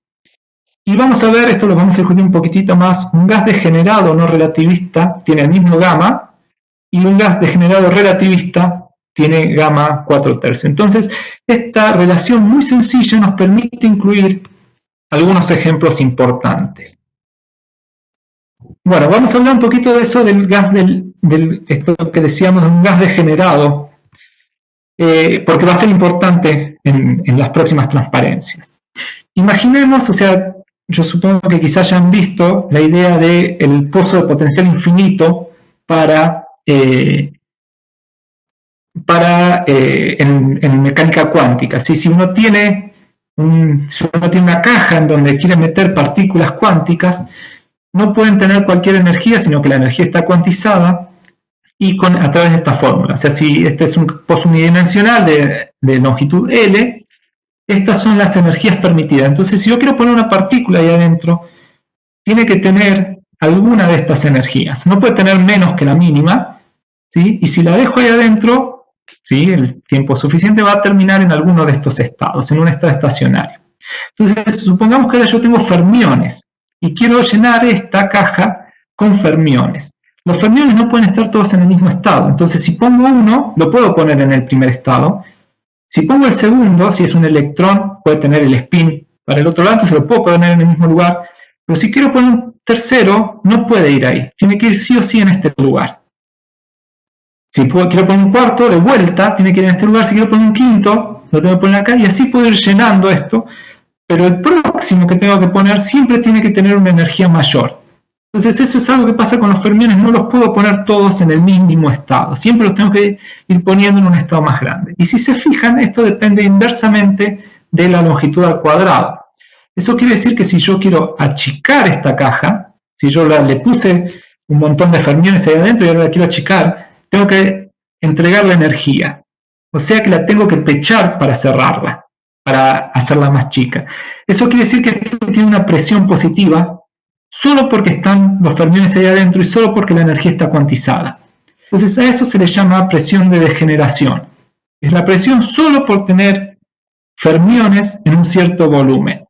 B: Y vamos a ver, esto lo vamos a discutir un poquitito más, un gas degenerado no relativista tiene el mismo gamma y un gas degenerado relativista tiene gamma 4 tercios. Entonces, esta relación muy sencilla nos permite incluir algunos ejemplos importantes. Bueno, vamos a hablar un poquito de eso del gas esto que decíamos, un gas degenerado. porque va a ser importante en las próximas transparencias. Imaginemos, o sea, yo supongo que quizás hayan visto la idea del pozo de potencial infinito en mecánica cuántica. ¿Sí? Si uno tiene una caja en donde quiere meter partículas cuánticas, no pueden tener cualquier energía, sino que la energía está cuantizada y a través de esta fórmula. O sea, si este es un pozo unidimensional de longitud L, estas son las energías permitidas. Entonces, si yo quiero poner una partícula ahí adentro, tiene que tener alguna de estas energías. No puede tener menos que la mínima, ¿sí? Y si la dejo ahí adentro, ¿sí? El tiempo suficiente va a terminar en alguno de estos estados, en un estado estacionario. Entonces, supongamos que ahora yo tengo fermiones y quiero llenar esta caja con fermiones. Los fermiones no pueden estar todos en el mismo estado. Entonces, si pongo uno, lo puedo poner en el primer estado. Si pongo el segundo, si es un electrón, puede tener el spin para el otro lado, entonces lo puedo poner en el mismo lugar. Pero si quiero poner un tercero, no puede ir ahí. Tiene que ir sí o sí en este lugar. Si quiero poner un cuarto, de vuelta, tiene que ir en este lugar. Si quiero poner un quinto, lo tengo que poner acá. Y así puedo ir llenando esto. Pero el próximo que tengo que poner siempre tiene que tener una energía mayor. Entonces eso es algo que pasa con los fermiones. No los puedo poner todos en el mismo estado. Siempre los tengo que ir poniendo en un estado más grande. Y si se fijan, esto depende inversamente de la longitud al cuadrado. Eso quiere decir que si yo quiero achicar esta caja, si yo le puse un montón de fermiones ahí adentro y ahora la quiero achicar, tengo que entregarle energía. O sea que la tengo que pechar para cerrarla, para hacerla más chica. Eso quiere decir que esto tiene una presión positiva solo porque están los fermiones ahí adentro y solo porque la energía está cuantizada. Entonces a eso se le llama presión de degeneración. Es la presión solo por tener fermiones en un cierto volumen.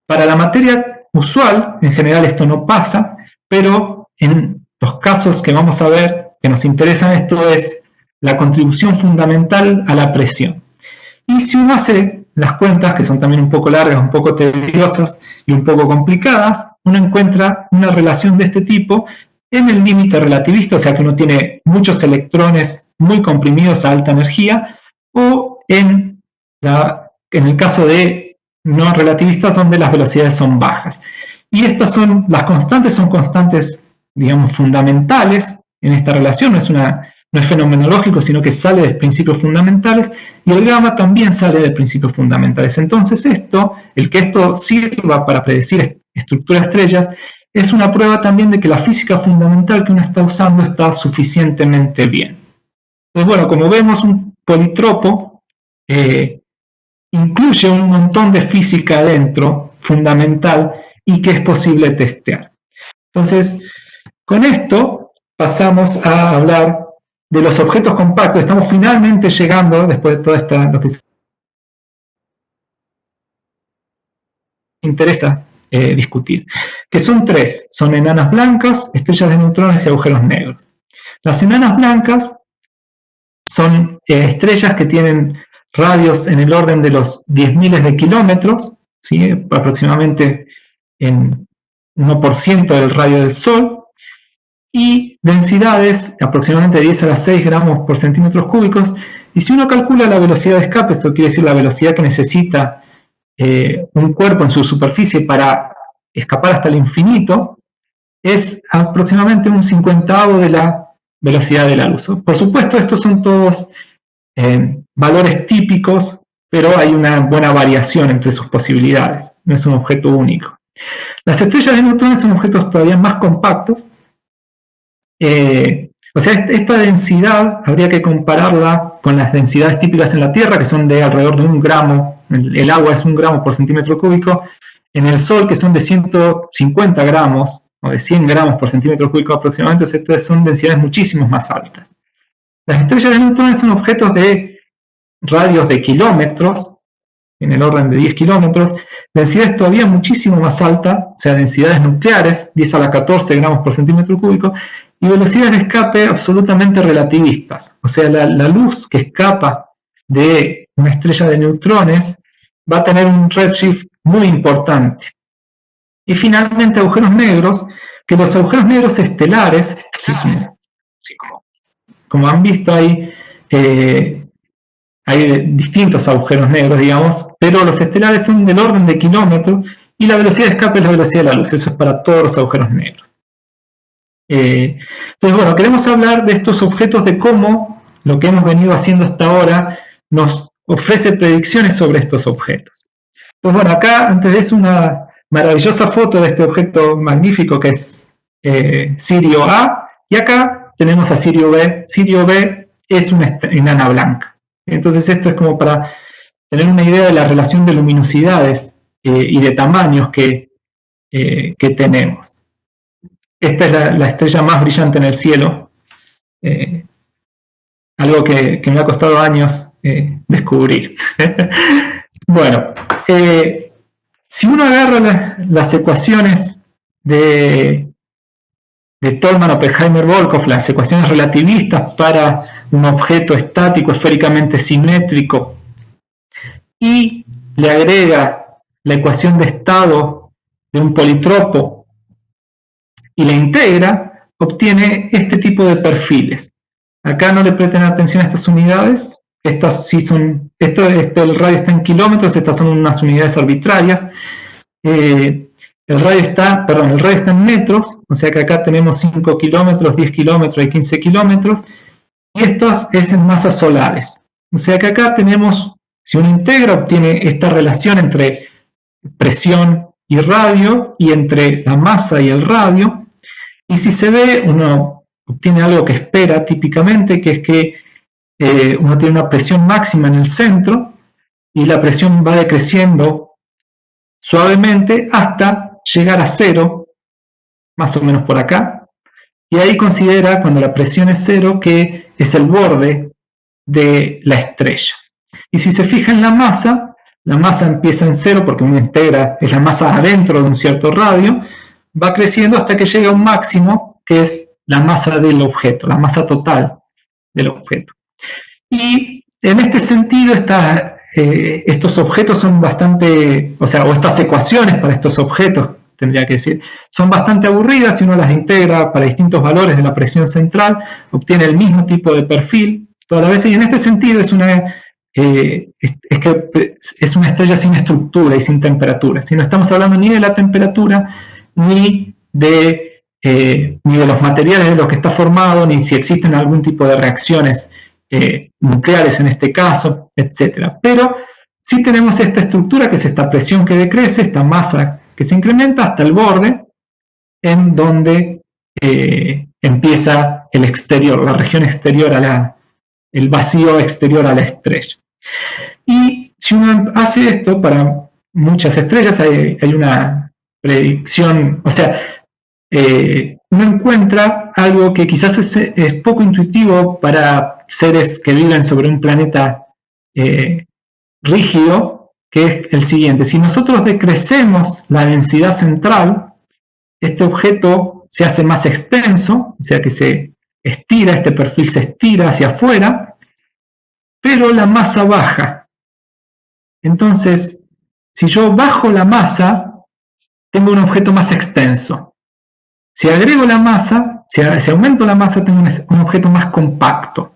B: Para la materia usual, en general esto no pasa, pero en los casos que vamos a ver, que nos interesan, esto es la contribución fundamental a la presión. Y si uno hace las cuentas, que son también un poco largas, un poco tediosas y un poco complicadas, uno encuentra una relación de este tipo en el límite relativista, o sea que uno tiene muchos electrones muy comprimidos a alta energía, o en el caso de no relativistas donde las velocidades son bajas. Y estas son constantes, digamos, fundamentales en esta relación, no es fenomenológico, sino que sale de principios fundamentales, y el gamma también sale de principios fundamentales. Entonces el que esto sirva para predecir estructuras de estrellas, es una prueba también de que la física fundamental que uno está usando está suficientemente bien. Entonces, bueno, como vemos, un politropo incluye un montón de física adentro, fundamental, y que es posible testear. Entonces, con esto pasamos a hablar de los objetos compactos. Estamos finalmente llegando, después de toda lo que interesa discutir, que son tres: son enanas blancas, estrellas de neutrones y agujeros negros. Las enanas blancas son estrellas que tienen radios en el orden de los 10.000 de kilómetros, ¿sí? Aproximadamente en 1% del radio del Sol, y densidades aproximadamente 10 a la 6 gramos por centímetros cúbicos. Y si uno calcula la velocidad de escape, esto quiere decir la velocidad que necesita un cuerpo en su superficie para escapar hasta el infinito, es aproximadamente un 50avo de la velocidad de la luz. Por supuesto, estos son todos valores típicos, pero hay una buena variación entre sus posibilidades, no es un objeto único. Las estrellas de neutrones son objetos todavía más compactos, o sea, esta densidad habría que compararla con las densidades típicas en la Tierra, que son de alrededor de 1 gramo, el agua es 1 gramo por centímetro cúbico, en el Sol, que son de 150 gramos, o de 100 gramos por centímetro cúbico aproximadamente, o sea, estas son densidades muchísimo más altas. Las estrellas de neutrones son objetos de radios de kilómetros, en el orden de 10 kilómetros, densidades todavía muchísimo más altas, o sea, densidades nucleares, 10 a la 14 gramos por centímetro cúbico, y velocidades de escape absolutamente relativistas. O sea, la luz que escapa de una estrella de neutrones va a tener un redshift muy importante. Y finalmente agujeros negros, que los agujeros negros estelares, ¿sí? Como han visto, hay hay distintos agujeros negros, digamos, pero los estelares son del orden de kilómetros y la velocidad de escape es la velocidad de la luz. Eso es para todos los agujeros negros. Entonces, bueno, queremos hablar de estos objetos, de cómo lo que hemos venido haciendo hasta ahora nos ofrece predicciones sobre estos objetos. Pues bueno, acá antes de eso una maravillosa foto de este objeto magnífico que es Sirio A, y acá tenemos a Sirio B. Sirio B es una enana blanca. Entonces esto es como para tener una idea de la relación de luminosidades y de tamaños que tenemos. Esta es la estrella más brillante en el cielo, algo que me ha costado años descubrir. Bueno, si uno agarra las ecuaciones de Tolman, Oppenheimer, Volkoff, las ecuaciones relativistas para un objeto estático esféricamente simétrico, y le agrega la ecuación de estado de un politropo y la integra, obtiene este tipo de perfiles. Acá no le presten atención a estas unidades. Estas sí son, el radio está en kilómetros, estas son unas unidades arbitrarias. El radio está en metros, o sea que acá tenemos 5 kilómetros, 10 kilómetros y 15 kilómetros, y estas es en masas solares. O sea que acá tenemos, si uno integra, obtiene esta relación entre presión y radio, y entre la masa y el radio, y si se ve, uno obtiene algo que espera típicamente, que es que uno tiene una presión máxima en el centro y la presión va decreciendo suavemente hasta llegar a cero, más o menos por acá, y ahí considera, cuando la presión es cero, que es el borde de la estrella. Y si se fija en la masa empieza en cero porque uno integra, es la masa adentro de un cierto radio, va creciendo hasta que llega a un máximo, que es la masa del objeto, la masa total del objeto. Y en este sentido, estos objetos son bastante, o estas ecuaciones para estos objetos, tendría que decir, son bastante aburridas. Si uno las integra para distintos valores de la presión central, obtiene el mismo tipo de perfil todas las veces, y en este sentido es una estrella sin estructura y sin temperatura. Si no estamos hablando ni de la temperatura, ni de los materiales de los que está formado, ni si existen algún tipo de reacciones nucleares en este caso, etc. Pero sí tenemos esta estructura, que es esta presión que decrece, esta masa que se incrementa hasta el borde, en donde empieza el exterior, la región exterior, el vacío exterior a la estrella. Y si uno hace esto para muchas estrellas, hay una predicción, uno encuentra algo que quizás es poco intuitivo para seres que viven sobre un planeta rígido, que es el siguiente: si nosotros decrecemos la densidad central, este objeto se hace más extenso, o sea que se estira, este perfil se estira hacia afuera, pero la masa baja. Entonces, si yo bajo la masa, tengo un objeto más extenso. Si agrego la masa, si aumento la masa, tengo un objeto más compacto.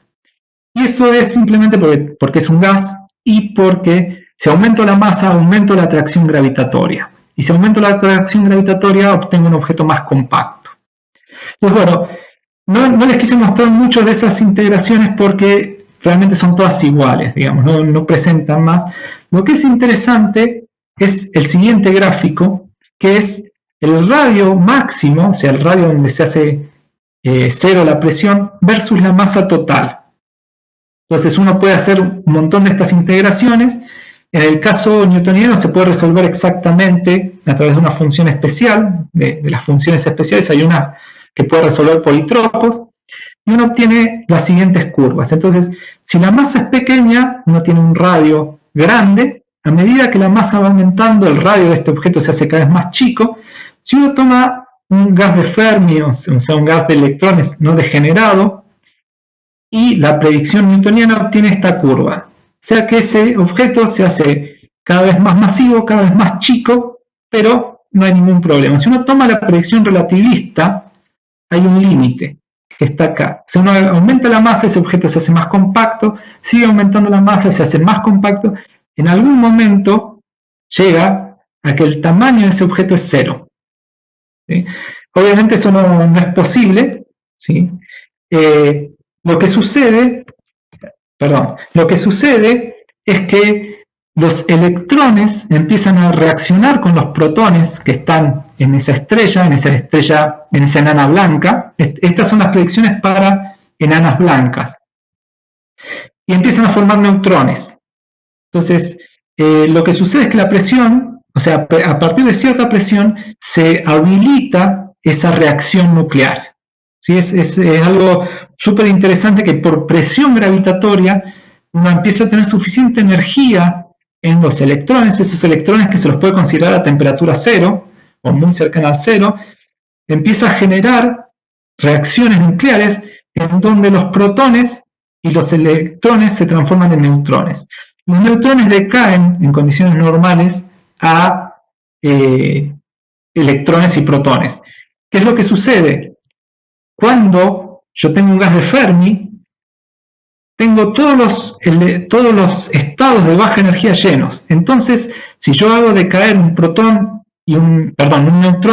B: Y eso es simplemente porque es un gas, y porque si aumento la masa, aumento la atracción gravitatoria. Y si aumento la atracción gravitatoria, obtengo un objeto más compacto. Entonces, bueno, no les quise mostrar muchas de esas integraciones porque realmente son todas iguales, digamos, no presentan más. Lo que es interesante es el siguiente gráfico, que es el radio máximo, o sea, el radio donde se hace cero la presión, versus la masa total. Entonces uno puede hacer un montón de estas integraciones. En el caso newtoniano se puede resolver exactamente a través de una función especial. De las funciones especiales hay una que puede resolver politropos, y uno obtiene las siguientes curvas. Entonces, si la masa es pequeña, uno tiene un radio grande. A medida que la masa va aumentando, el radio de este objeto se hace cada vez más chico. Si uno toma un gas de Fermi, o sea, un gas de electrones no degenerado, y la predicción newtoniana obtiene esta curva. O sea que ese objeto se hace cada vez más masivo, cada vez más chico, pero no hay ningún problema. Si uno toma la predicción relativista, hay un límite, que está acá. Si uno aumenta la masa, ese objeto se hace más compacto, sigue aumentando la masa, se hace más compacto. En algún momento llega a que el tamaño de ese objeto es 0. ¿Sí? Obviamente eso no es posible, ¿sí? Lo que sucede es que los electrones empiezan a reaccionar con los protones que están en esa estrella, en esa enana blanca. Estas son las predicciones para enanas blancas. Y empiezan a formar neutrones. Entonces, lo que sucede es que la presión, o sea, a partir de cierta presión, se habilita esa reacción nuclear. ¿Sí? Es algo súper interesante que por presión gravitatoria uno empieza a tener suficiente energía en los electrones, esos electrones que se los puede considerar a temperatura 0 o muy cercana al 0, empieza a generar reacciones nucleares en donde los protones y los electrones se transforman en neutrones. Los neutrones decaen en condiciones normales a electrones y protones. ¿Qué es lo que sucede? Cuando yo tengo un gas de Fermi, tengo todos los estados de baja energía llenos. Entonces, si yo hago decaer un neutrón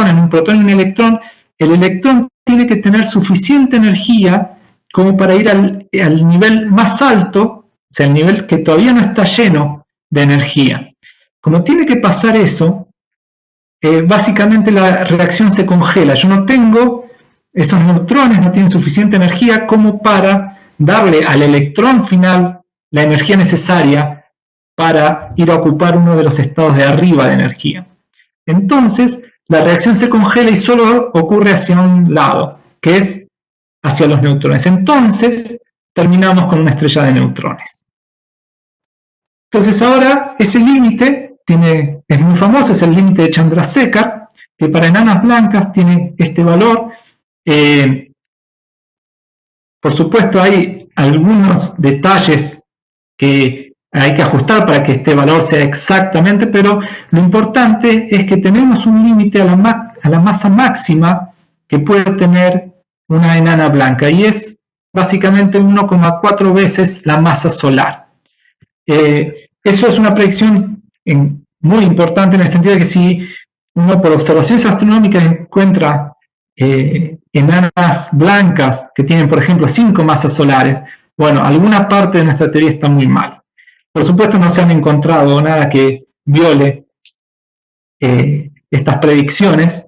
B: en un protón y un electrón, el electrón tiene que tener suficiente energía como para ir al nivel más alto, o sea, el nivel que todavía no está lleno de energía. Como tiene que pasar eso, básicamente la reacción se congela. Yo no tengo, esos neutrones no tienen suficiente energía como para darle al electrón final la energía necesaria para ir a ocupar uno de los estados de arriba de energía. Entonces, la reacción se congela y solo ocurre hacia un lado, que es hacia los neutrones. Entonces, terminamos con una estrella de neutrones. Entonces, ahora ese límite es muy famoso, es el límite de Chandrasekhar, que para enanas blancas tiene este valor. Por supuesto, hay algunos detalles que hay que ajustar para que este valor sea exactamente, pero lo importante es que tenemos un límite a la masa máxima que puede tener una enana blanca, y es básicamente 1,4 veces la masa solar. Eso es una predicción muy importante en el sentido de que si uno por observaciones astronómicas encuentra enanas blancas que tienen, por ejemplo, 5 masas solares, bueno, alguna parte de nuestra teoría está muy mal. Por supuesto, no se han encontrado nada que viole estas predicciones,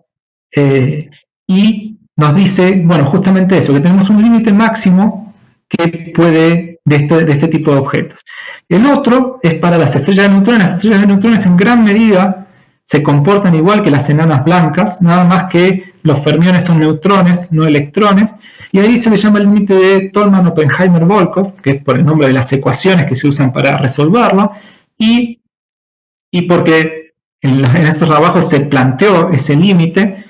B: y nos dice, bueno, justamente eso, que tenemos un límite máximo que puede de este tipo de objetos. El otro es para las estrellas de neutrones. Las estrellas de neutrones en gran medida se comportan igual que las enanas blancas, nada más que los fermiones son neutrones, no electrones, y ahí se le llama el límite de Tolman-Oppenheimer-Volkoff, que es por el nombre de las ecuaciones que se usan para resolverlo, y porque en estos trabajos se planteó ese límite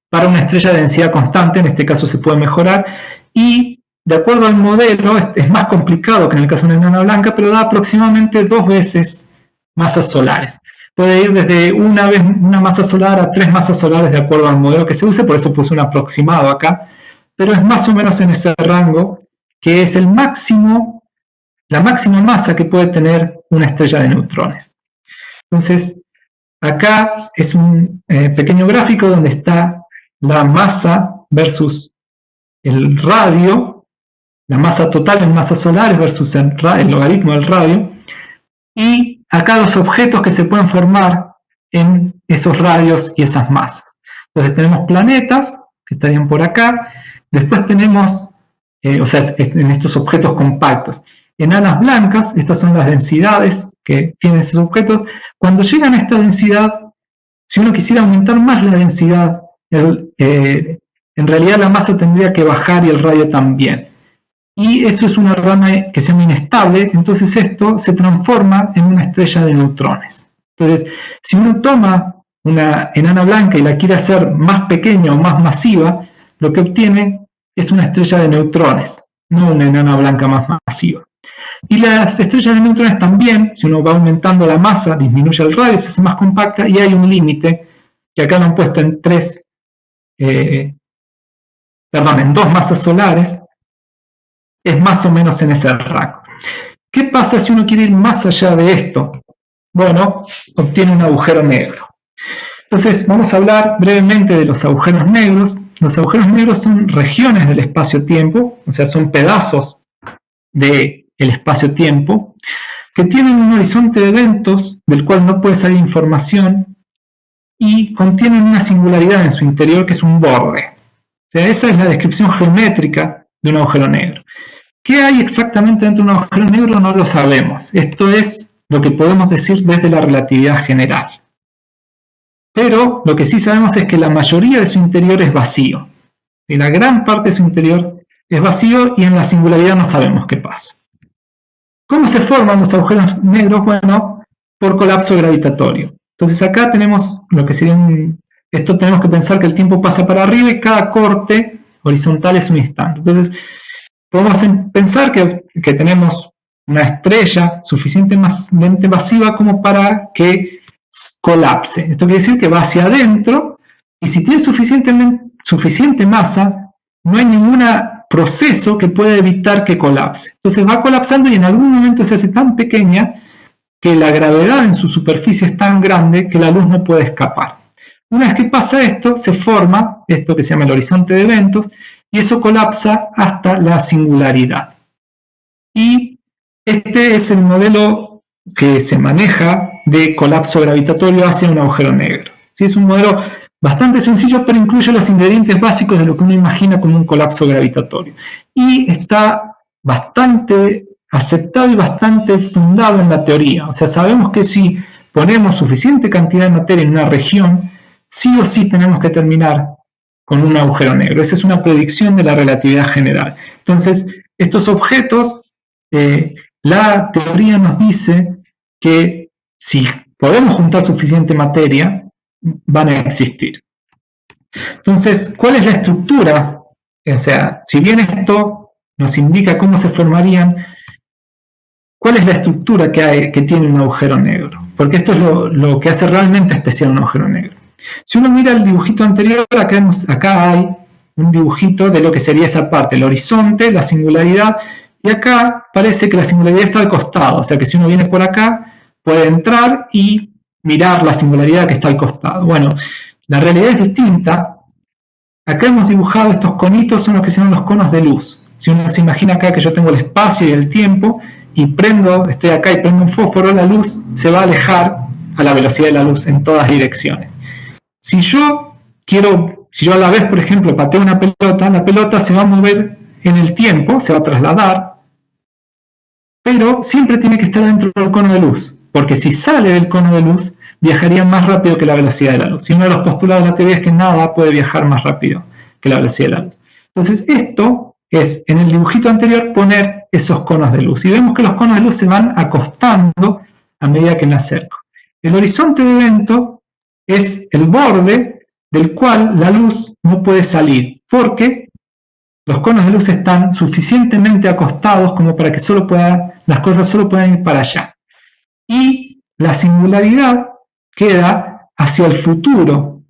B: para una estrella de densidad constante. En este caso se puede mejorar, y de acuerdo al modelo es más complicado que en el caso de una enana blanca, pero da aproximadamente 2 veces masas solares. Puede ir desde una masa solar a 3 masas solares de acuerdo al modelo que se use, por eso puse un aproximado acá, pero es más o menos en ese rango, que es la máxima masa que puede tener una estrella de neutrones. Entonces, acá es un pequeño gráfico donde está la masa versus el radio, la masa total en masas solares versus el logaritmo del radio, y acá los objetos que se pueden formar en esos radios y esas masas. Entonces tenemos planetas, que estarían por acá, después tenemos, en estos objetos compactos, enanas blancas, estas son las densidades que tienen esos objetos. Cuando llegan a esta densidad, si uno quisiera aumentar más la densidad, en realidad la masa tendría que bajar y el radio también. Y eso es una rama que se llama inestable, entonces esto se transforma en una estrella de neutrones. Entonces, si uno toma una enana blanca y la quiere hacer más pequeña o más masiva, lo que obtiene es una estrella de neutrones, no una enana blanca más masiva. Y las estrellas de neutrones también, si uno va aumentando la masa, disminuye el radio, se hace más compacta, y hay un límite, que acá lo han puesto en 3 en 2 masas solares, es más o menos en ese rango. ¿Qué pasa si uno quiere ir más allá de esto? Bueno, obtiene un agujero negro. Entonces, vamos a hablar brevemente de los agujeros negros. Los agujeros negros son regiones del espacio-tiempo, o sea, son pedazos del espacio-tiempo, que tienen un horizonte de eventos del cual no puede salir información y contienen una singularidad en su interior que es un borde. O sea, esa es la descripción geométrica de un agujero negro. ¿Qué hay exactamente dentro de un agujero negro? No lo sabemos. Esto es lo que podemos decir desde la relatividad general. Pero lo que sí sabemos es que la mayoría de su interior es vacío. Y la gran parte de su interior es vacío y en la singularidad no sabemos qué pasa. ¿Cómo se forman los agujeros negros? Bueno, por colapso gravitatorio. Entonces acá tenemos lo que sería esto tenemos que pensar que el tiempo pasa para arriba y cada corte horizontal es un instante. Entonces podemos pensar que tenemos una estrella suficientemente masiva como para que colapse. Esto quiere decir que va hacia adentro y si tiene suficiente masa, no hay ningún proceso que pueda evitar que colapse. Entonces va colapsando y en algún momento se hace tan pequeña que la gravedad en su superficie es tan grande que la luz no puede escapar. Una vez que pasa esto, se forma esto que se llama el horizonte de eventos y eso colapsa hasta la singularidad. Y este es el modelo que se maneja de colapso gravitatorio hacia un agujero negro. ¿Sí? Es un modelo bastante sencillo, pero incluye los ingredientes básicos de lo que uno imagina como un colapso gravitatorio. Y está bastante aceptado y bastante fundado en la teoría. O sea, sabemos que si ponemos suficiente cantidad de materia en una región, sí o sí tenemos que terminar con un agujero negro. Esa es una predicción de la relatividad general. Entonces, estos objetos, la teoría nos dice que si podemos juntar suficiente materia, van a existir. Entonces, ¿cuál es la estructura? O sea, si bien esto nos indica cómo se formarían, ¿cuál es la estructura que tiene un agujero negro? Porque esto es lo que hace realmente especial un agujero negro. Si uno mira el dibujito anterior, acá hay un dibujito de lo que sería esa parte, el horizonte, la singularidad, y acá parece que la singularidad está al costado, o sea que si uno viene por acá, puede entrar y mirar la singularidad que está al costado. Bueno, la realidad es distinta. Acá hemos dibujado estos conitos, son los que se llaman los conos de luz. Si uno se imagina acá que yo tengo el espacio y el tiempo, y estoy acá y prendo un fósforo, la luz se va a alejar a la velocidad de la luz en todas direcciones. Si yo a la vez, por ejemplo, pateo una pelota, la pelota se va a mover en el tiempo, se va a trasladar, pero siempre tiene que estar dentro del cono de luz, porque si sale del cono de luz, viajaría más rápido que la velocidad de la luz. Y uno de los postulados de la teoría es que nada puede viajar más rápido que la velocidad de la luz. Entonces esto es, en el dibujito anterior, poner esos conos de luz. Y vemos que los conos de luz se van acostando a medida que me acerco. El horizonte de evento es el borde del cual la luz no puede salir, porque los conos de luz están suficientemente acostados como para que las cosas solo puedan ir para allá. Y la singularidad queda hacia el futuro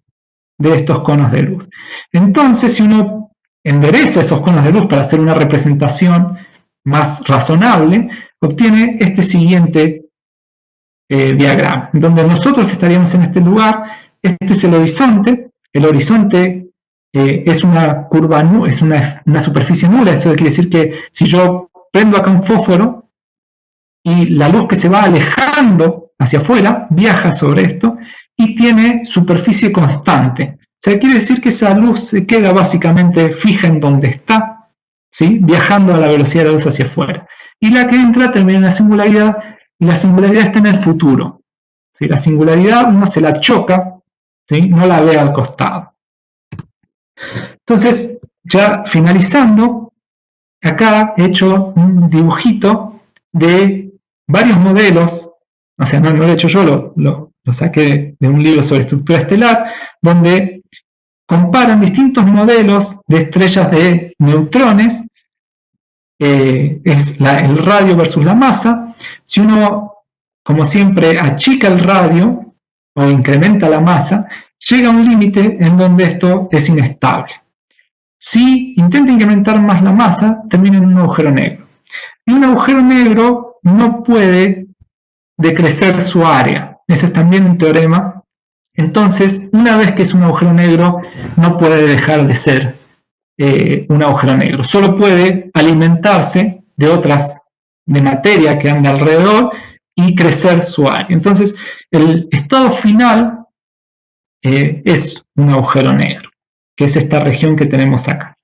B: de estos conos de luz. Entonces, si uno endereza esos conos de luz para hacer una representación más razonable, obtiene este siguiente diagrama, donde nosotros estaríamos en este lugar. Este es el horizonte. El horizonte es una curva, es una superficie nula. Eso quiere decir que si yo prendo acá un fósforo y la luz que se va alejando hacia afuera viaja sobre esto y tiene superficie constante. O sea, quiere decir que esa luz se queda básicamente fija en donde está, ¿sí? Viajando a la velocidad de la luz hacia afuera. Y la que entra termina en la singularidad, y la singularidad está en el futuro. ¿Sí? La singularidad uno se la choca, ¿sí? No la ve al costado. Entonces, ya finalizando, acá he hecho un dibujito de varios modelos, o sea, no lo he hecho yo, lo saqué de un libro sobre estructura estelar, donde comparan distintos modelos de estrellas de neutrones, es el radio versus la masa. Si uno, como siempre, achica el radio o incrementa la masa, llega a un límite en donde esto es inestable. si intenta incrementar más la masa, termina en un agujero negro. Y un agujero negro no puede decrecer su área. Ese es también un teorema. Entonces, una vez que es un agujero negro, no puede dejar de ser un agujero negro. Solo puede alimentarse de materia que anda alrededor y crecer su área. Entonces, el estado final es un agujero negro, que es esta región que tenemos acá.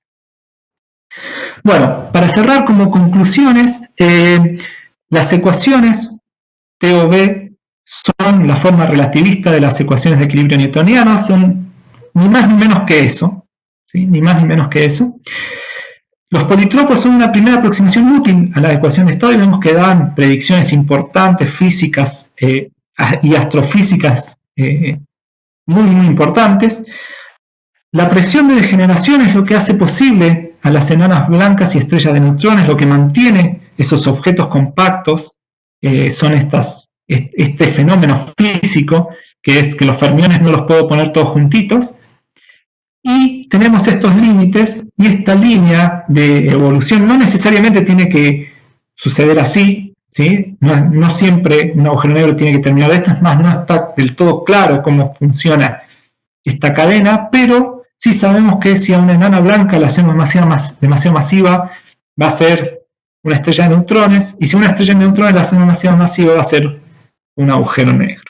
B: Bueno, para cerrar como conclusiones, las ecuaciones T o B son la forma relativista de las ecuaciones de equilibrio newtoniano, son ni más ni menos que eso, ¿sí? Ni más ni menos que eso. Los politropos son una primera aproximación útil a la ecuación de estado y vemos que dan predicciones importantes, físicas y astrofísicas muy importantes. La presión de degeneración es lo que hace posible a las enanas blancas y estrellas de neutrones, lo que mantiene esos objetos compactos, son este fenómeno físico, que es que los fermiones no los puedo poner todos juntitos, y tenemos estos límites, y esta línea de evolución no necesariamente tiene que suceder así, ¿sí? No siempre un agujero negro tiene que terminar de esto, es más, no está del todo claro cómo funciona esta cadena, pero sí sabemos que si a una enana blanca la hacemos demasiado masiva, va a ser una estrella de neutrones, y si una estrella de neutrones la hacemos demasiado masiva, va a ser un agujero negro.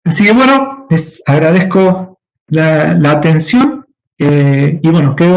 B: Así que bueno, les agradezco la atención, y bueno, quedo